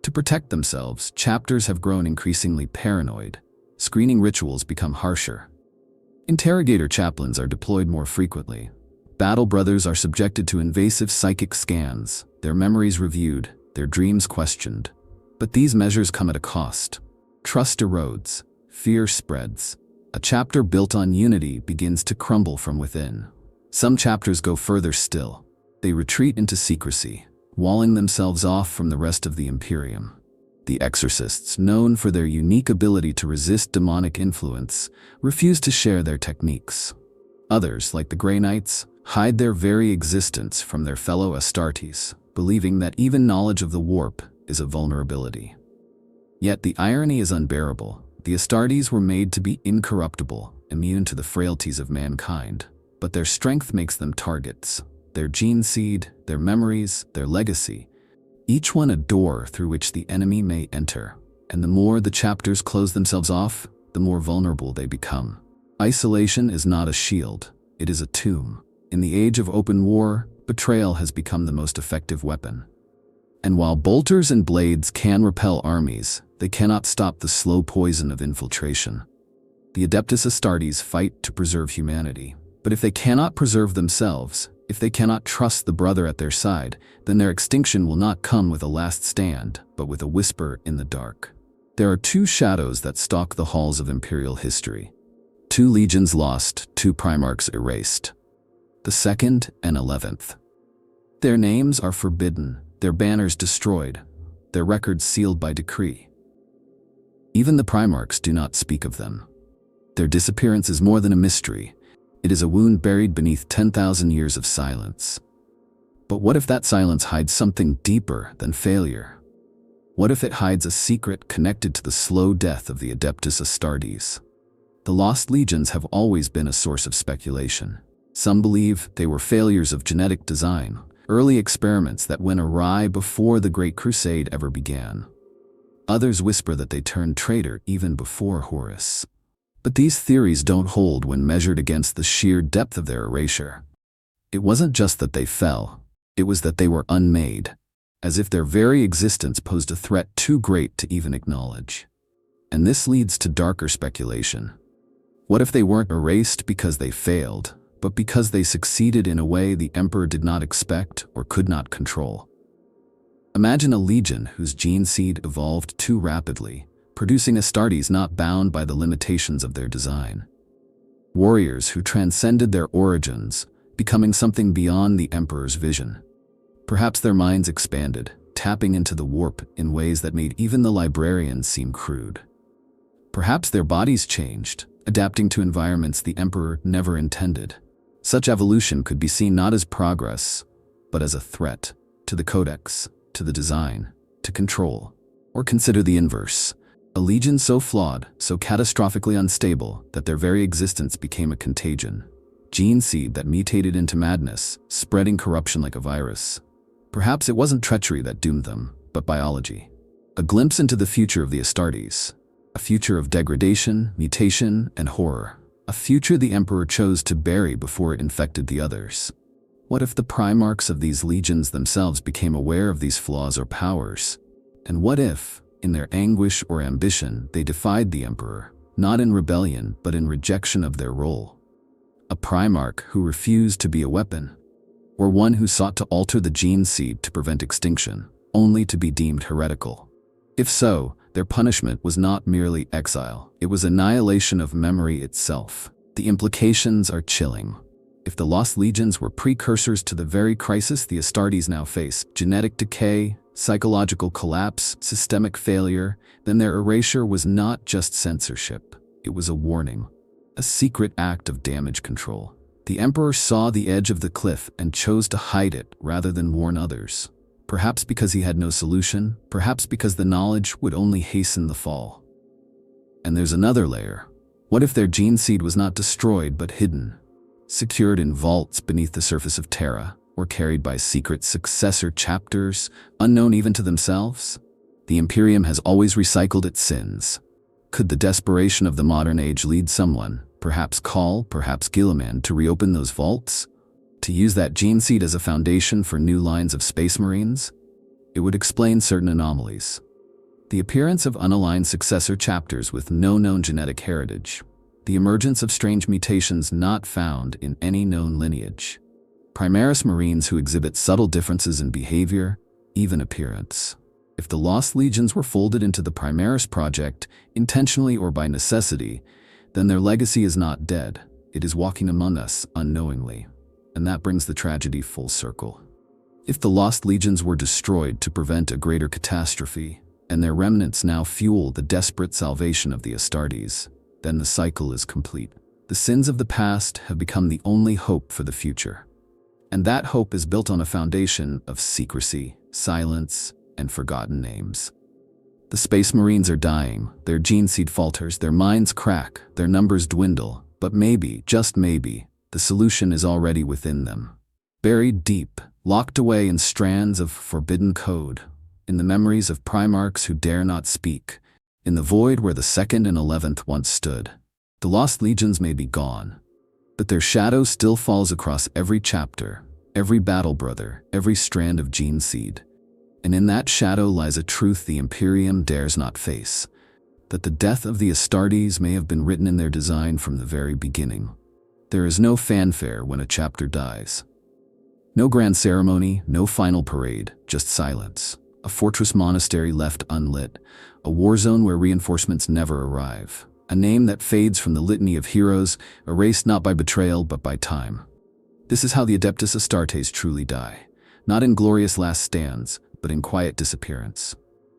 To protect themselves, chapters have grown increasingly paranoid. Screening rituals become harsher. Interrogator chaplains are deployed more frequently. Battle brothers are subjected to invasive psychic scans, their memories reviewed, their dreams questioned. But these measures come at a cost. Trust erodes, fear spreads. A chapter built on unity begins to crumble from within. Some chapters go further still. They retreat into secrecy, walling themselves off from the rest of the Imperium. The exorcists, known for their unique ability to resist demonic influence, refuse to share their techniques. Others, like the Grey Knights, hide their very existence from their fellow Astartes, believing that even knowledge of the warp is a vulnerability. Yet the irony is unbearable. The Astartes were made to be incorruptible, immune to the frailties of mankind, but their strength makes them targets. Their gene seed, their memories, their legacy, each one a door through which the enemy may enter, and the more the chapters close themselves off, the more vulnerable they become. Isolation is not a shield, it is a tomb. In the age of open war, betrayal has become the most effective weapon. And while bolters and blades can repel armies, they cannot stop the slow poison of infiltration. The Adeptus Astartes fight to preserve humanity, but if they cannot preserve themselves, if they cannot trust the brother at their side, then their extinction will not come with a last stand, but with a whisper in the dark. There are two shadows that stalk the halls of imperial history. 2 legions lost, 2 primarchs erased. The 2nd and 11th. Their names are forbidden, their banners destroyed, their records sealed by decree. Even the primarchs do not speak of them. Their disappearance is more than a mystery. It is a wound buried beneath 10,000 years of silence. But what if that silence hides something deeper than failure? What if it hides a secret connected to the slow death of the Adeptus Astartes? The lost legions have always been a source of speculation. Some believe they were failures of genetic design, early experiments that went awry before the Great Crusade ever began. Others whisper that they turned traitor even before Horus. But these theories don't hold when measured against the sheer depth of their erasure. It wasn't just that they fell, it was that they were unmade, as if their very existence posed a threat too great to even acknowledge. And this leads to darker speculation. What if they weren't erased because they failed, but because they succeeded in a way the Emperor did not expect or could not control? Imagine a legion whose gene seed evolved too rapidly, producing Astartes not bound by the limitations of their design. Warriors who transcended their origins, becoming something beyond the Emperor's vision. Perhaps their minds expanded, tapping into the warp in ways that made even the librarians seem crude. Perhaps their bodies changed, adapting to environments the Emperor never intended. Such evolution could be seen not as progress, but as a threat to the Codex, to the design, to control. Or consider the inverse. A legion so flawed, so catastrophically unstable, that their very existence became a contagion. Gene seed that mutated into madness, spreading corruption like a virus. Perhaps it wasn't treachery that doomed them, but biology. A glimpse into the future of the Astartes. A future of degradation, mutation, and horror. A future the Emperor chose to bury before it infected the others. What if the primarchs of these legions themselves became aware of these flaws or powers? And what if, in their anguish or ambition, they defied the Emperor, not in rebellion but in rejection of their role? A primarch who refused to be a weapon, or one who sought to alter the gene seed to prevent extinction, only to be deemed heretical? If so, their punishment was not merely exile, it was annihilation of memory itself. The implications are chilling. If the Lost Legions were precursors to the very crisis the Astartes now face, genetic decay, psychological collapse, systemic failure, then their erasure was not just censorship. It was a warning, a secret act of damage control. The Emperor saw the edge of the cliff and chose to hide it rather than warn others. Perhaps because he had no solution, perhaps because the knowledge would only hasten the fall. And there's another layer. What if their gene seed was not destroyed but hidden, secured in vaults beneath the surface of Terra, or carried by secret successor chapters, unknown even to themselves? The Imperium has always recycled its sins. Could the desperation of the modern age lead someone, perhaps Call, perhaps Gilliman, to reopen those vaults? To use that gene seed as a foundation for new lines of Space Marines? It would explain certain anomalies. The appearance of unaligned successor chapters with no known genetic heritage. The emergence of strange mutations not found in any known lineage. Primaris Marines who exhibit subtle differences in behavior, even appearance. If the Lost Legions were folded into the Primaris project, intentionally or by necessity, then their legacy is not dead. It is walking among us unknowingly. And that brings the tragedy full circle. If the Lost Legions were destroyed to prevent a greater catastrophe, and their remnants now fuel the desperate salvation of the Astartes, then the cycle is complete. The sins of the past have become the only hope for the future. And that hope is built on a foundation of secrecy, silence, and forgotten names. The Space Marines are dying, their gene seed falters, their minds crack, their numbers dwindle, but maybe, just maybe, the solution is already within them. Buried deep, locked away in strands of forbidden code, in the memories of primarchs who dare not speak, in the void where the 2nd and 11th once stood. The Lost Legions may be gone, but their shadow still falls across every chapter, every battle brother, every strand of gene seed. And in that shadow lies a truth the Imperium dares not face, that the death of the Astartes may have been written in their design from the very beginning. There is no fanfare when a chapter dies. No grand ceremony, no final parade, just silence. A fortress monastery left unlit, a war zone where reinforcements never arrive, a name that fades from the litany of heroes, erased not by betrayal but by time. This is how the Adeptus Astartes truly die, not in glorious last stands, but in quiet disappearance.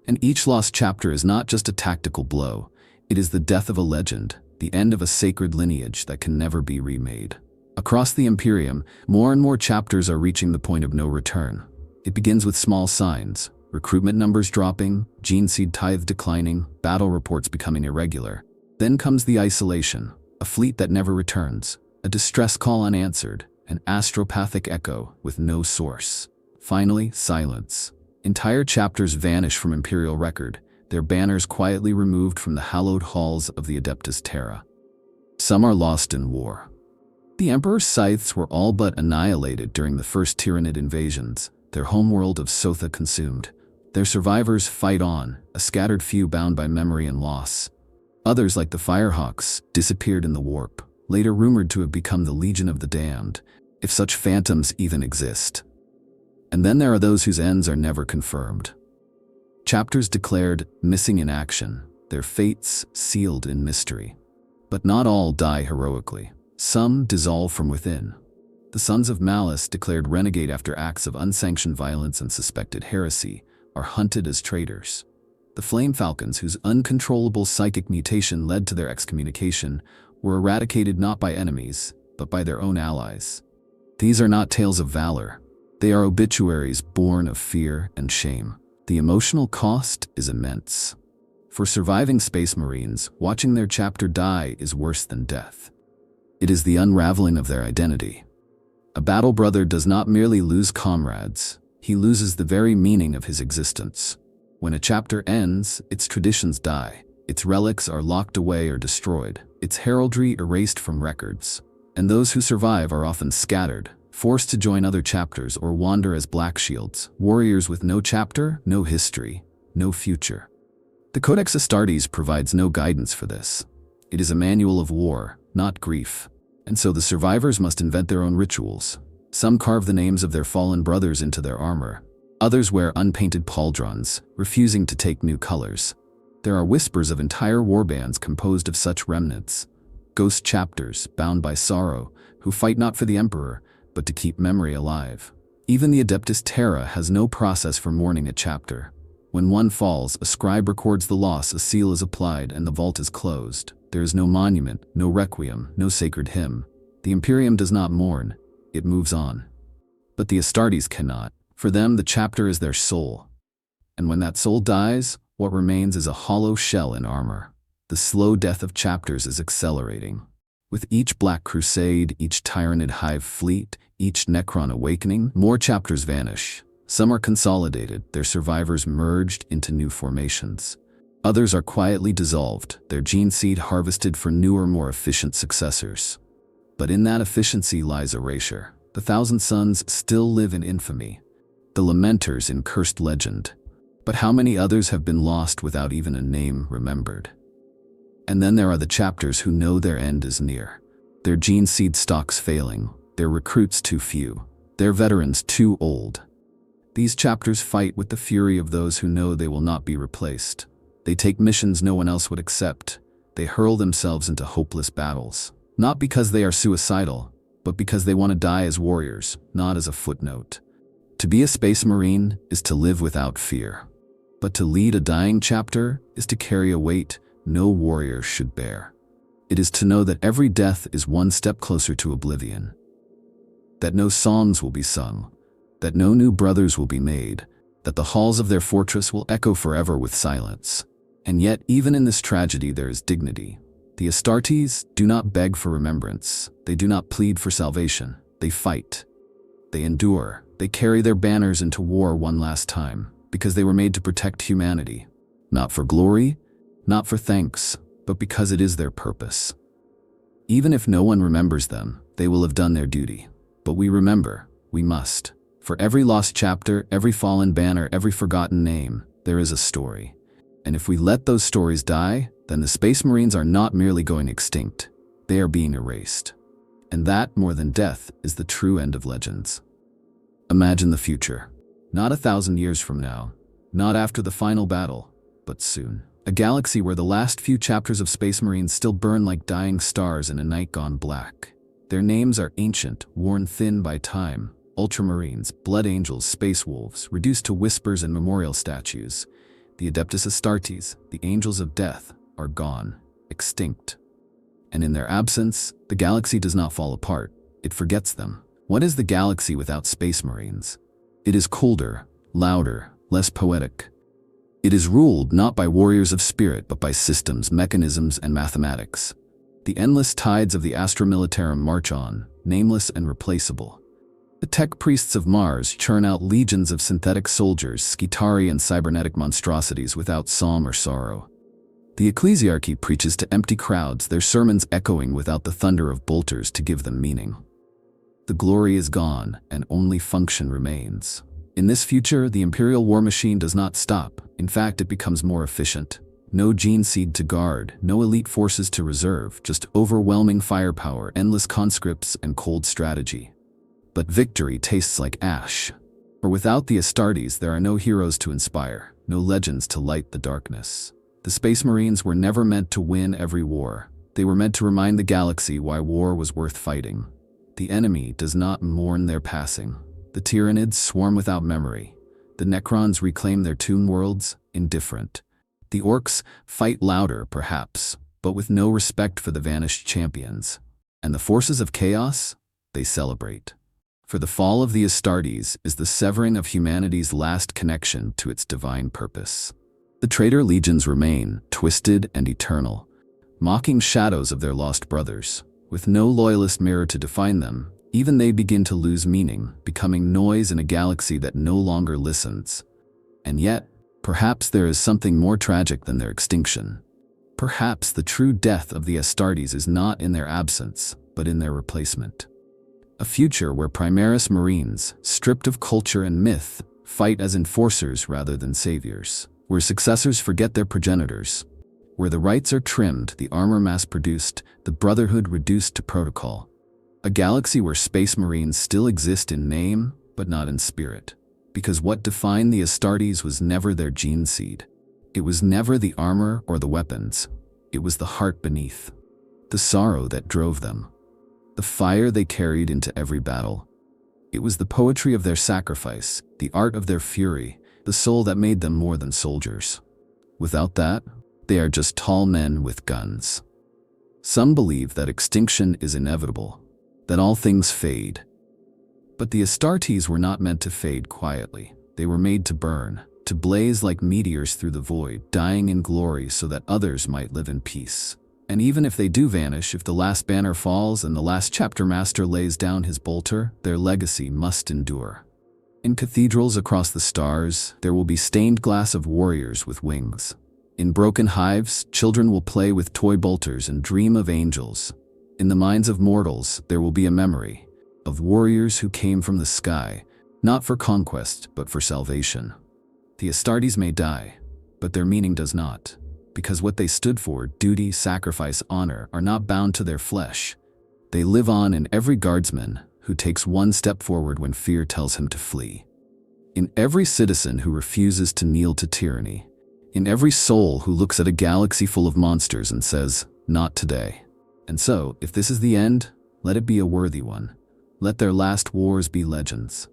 And each lost chapter is not just a tactical blow, it is the death of a legend, the end of a sacred lineage that can never be remade. Across the Imperium, more and more chapters are reaching the point of no return. It begins with small signs. Recruitment numbers dropping, gene seed tithe declining, battle reports becoming irregular. Then comes the isolation, a fleet that never returns, a distress call unanswered, an astropathic echo with no source. Finally, silence. Entire chapters vanish from Imperial record, their banners quietly removed from the hallowed halls of the Adeptus Terra. Some are lost in war. The Emperor's scythes were all but annihilated during the first Tyranid invasions, their homeworld of Sotha consumed. Their survivors fight on, a scattered few bound by memory and loss. Others, like the Firehawks, disappeared in the warp, later rumored to have become the Legion of the Damned, if such phantoms even exist. And then there are those whose ends are never confirmed. Chapters declared missing in action, their fates sealed in mystery. But not all die heroically. Some dissolve from within. The Sons of Malice, declared renegade after acts of unsanctioned violence and suspected heresy, are hunted as traitors. The Flame Falcons, whose uncontrollable psychic mutation led to their excommunication, were eradicated not by enemies, but by their own allies. These are not tales of valor. They are obituaries born of fear and shame. The emotional cost is immense. For surviving Space Marines, watching their chapter die is worse than death. It is the unraveling of their identity. A battle brother does not merely lose comrades, he loses the very meaning of his existence. When a chapter ends, its traditions die, its relics are locked away or destroyed, its heraldry erased from records. And those who survive are often scattered, forced to join other chapters or wander as Black Shields, warriors with no chapter, no history, no future. The Codex Astartes provides no guidance for this. It is a manual of war, not grief, and so the survivors must invent their own rituals. Some carve the names of their fallen brothers into their armor. Others wear unpainted pauldrons, refusing to take new colors. There are whispers of entire warbands composed of such remnants, ghost chapters bound by sorrow, who fight not for the emperor, but to keep memory alive. Even the Adeptus Terra has no process for mourning a chapter. When one falls, a scribe records the loss, a seal is applied, and the vault is closed. There is no monument, no requiem, no sacred hymn. The Imperium does not mourn, it moves on. But the Astartes cannot. For them, the chapter is their soul. And when that soul dies, what remains is a hollow shell in armor. The slow death of chapters is accelerating. With each Black Crusade, each Tyranid Hive fleet, each Necron awakening, more chapters vanish. Some are consolidated, their survivors merged into new formations. Others are quietly dissolved, their gene seed harvested for newer, more efficient successors. But in that efficiency lies erasure. The Thousand Sons still live in infamy. The Lamenters in cursed legend. But how many others have been lost without even a name remembered? And then there are the chapters who know their end is near. Their gene seed stocks failing, their recruits too few, their veterans too old. These chapters fight with the fury of those who know they will not be replaced. They take missions no one else would accept. They hurl themselves into hopeless battles. Not because they are suicidal, but because they want to die as warriors, not as a footnote. To be a Space Marine is to live without fear. But to lead a dying chapter is to carry a weight no warrior should bear. It is to know that every death is one step closer to oblivion. That no songs will be sung. That no new brothers will be made. That the halls of their fortress will echo forever with silence. And yet, even in this tragedy, there is dignity. The Astartes do not beg for remembrance. They do not plead for salvation. They fight. They endure. They carry their banners into war one last time, because they were made to protect humanity. Not for glory, not for thanks, but because it is their purpose. Even if no one remembers them, they will have done their duty. But we remember, we must. For every lost chapter, every fallen banner, every forgotten name, there is a story. And if we let those stories die, then the Space Marines are not merely going extinct, they are being erased. And that, more than death, is the true end of legends. Imagine the future. Not 1,000 years from now, not after the final battle, but soon. A galaxy where the last few chapters of Space Marines still burn like dying stars in a night gone black. Their names are ancient, worn thin by time. Ultramarines, Blood Angels, Space Wolves, reduced to whispers and memorial statues. The Adeptus Astartes, the Angels of Death, are gone, extinct. And in their absence, the galaxy does not fall apart, it forgets them. What is the galaxy without Space Marines? It is colder, louder, less poetic. It is ruled not by warriors of spirit but by systems, mechanisms, and mathematics. The endless tides of the Astra Militarum march on, nameless and replaceable. The tech priests of Mars churn out legions of synthetic soldiers, Skitarii and cybernetic monstrosities without psalm or sorrow. The ecclesiarchy preaches to empty crowds, their sermons echoing without the thunder of bolters to give them meaning. The glory is gone, and only function remains. In this future, the Imperial war machine does not stop. In fact, it becomes more efficient. No gene seed to guard, no elite forces to reserve, just overwhelming firepower, endless conscripts, and cold strategy. But victory tastes like ash. For without the Astartes, there are no heroes to inspire, no legends to light the darkness. The Space Marines were never meant to win every war. They were meant to remind the galaxy why war was worth fighting. The enemy does not mourn their passing. The Tyranids swarm without memory. The Necrons reclaim their tomb worlds, indifferent. The Orcs fight louder, perhaps, but with no respect for the vanished champions. And the forces of chaos, they celebrate. For the fall of the Astartes is the severing of humanity's last connection to its divine purpose. The traitor legions remain, twisted and eternal, mocking shadows of their lost brothers. With no loyalist mirror to define them, even they begin to lose meaning, becoming noise in a galaxy that no longer listens. And yet, perhaps there is something more tragic than their extinction. Perhaps the true death of the Astartes is not in their absence, but in their replacement. A future where Primaris Marines, stripped of culture and myth, fight as enforcers rather than saviors. Where successors forget their progenitors. Where the rites are trimmed, the armor mass-produced, the brotherhood reduced to protocol. A galaxy where Space Marines still exist in name, but not in spirit. Because what defined the Astartes was never their gene seed. It was never the armor or the weapons. It was the heart beneath. The sorrow that drove them. The fire they carried into every battle. It was the poetry of their sacrifice, the art of their fury, the soul that made them more than soldiers. Without that, they are just tall men with guns. Some believe that extinction is inevitable, that all things fade. But the Astartes were not meant to fade quietly. They were made to burn, to blaze like meteors through the void, dying in glory so that others might live in peace. And even if they do vanish, if the last banner falls and the last chapter master lays down his bolter, their legacy must endure. In cathedrals across the stars, there will be stained glass of warriors with wings. In broken hives, children will play with toy bolters and dream of angels. In the minds of mortals, there will be a memory of warriors who came from the sky, not for conquest, but for salvation. The Astartes may die, but their meaning does not. Because what they stood for, duty, sacrifice, honor, are not bound to their flesh. They live on in every guardsman who takes one step forward when fear tells him to flee. In every citizen who refuses to kneel to tyranny. In every soul who looks at a galaxy full of monsters and says, "Not today." And so, if this is the end, let it be a worthy one. Let their last wars be legends.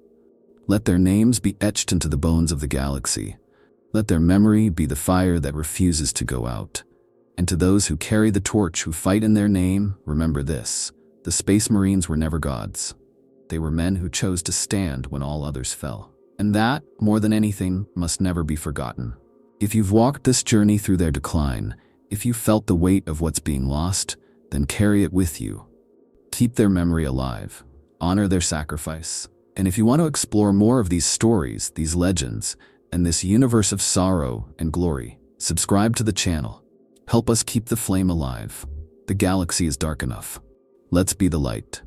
Let their names be etched into the bones of the galaxy. Let their memory be the fire that refuses to go out. And to those who carry the torch, who fight in their name, remember this: the Space Marines were never gods. They were men who chose to stand when all others fell. And that, more than anything, must never be forgotten. If you've walked this journey through their decline, if you felt the weight of what's being lost, then carry it with you. Keep their memory alive. Honor their sacrifice. And if you want to explore more of these stories, these legends, and this universe of sorrow and glory, subscribe to the channel. Help us keep the flame alive. The galaxy is dark enough. Let's be the light.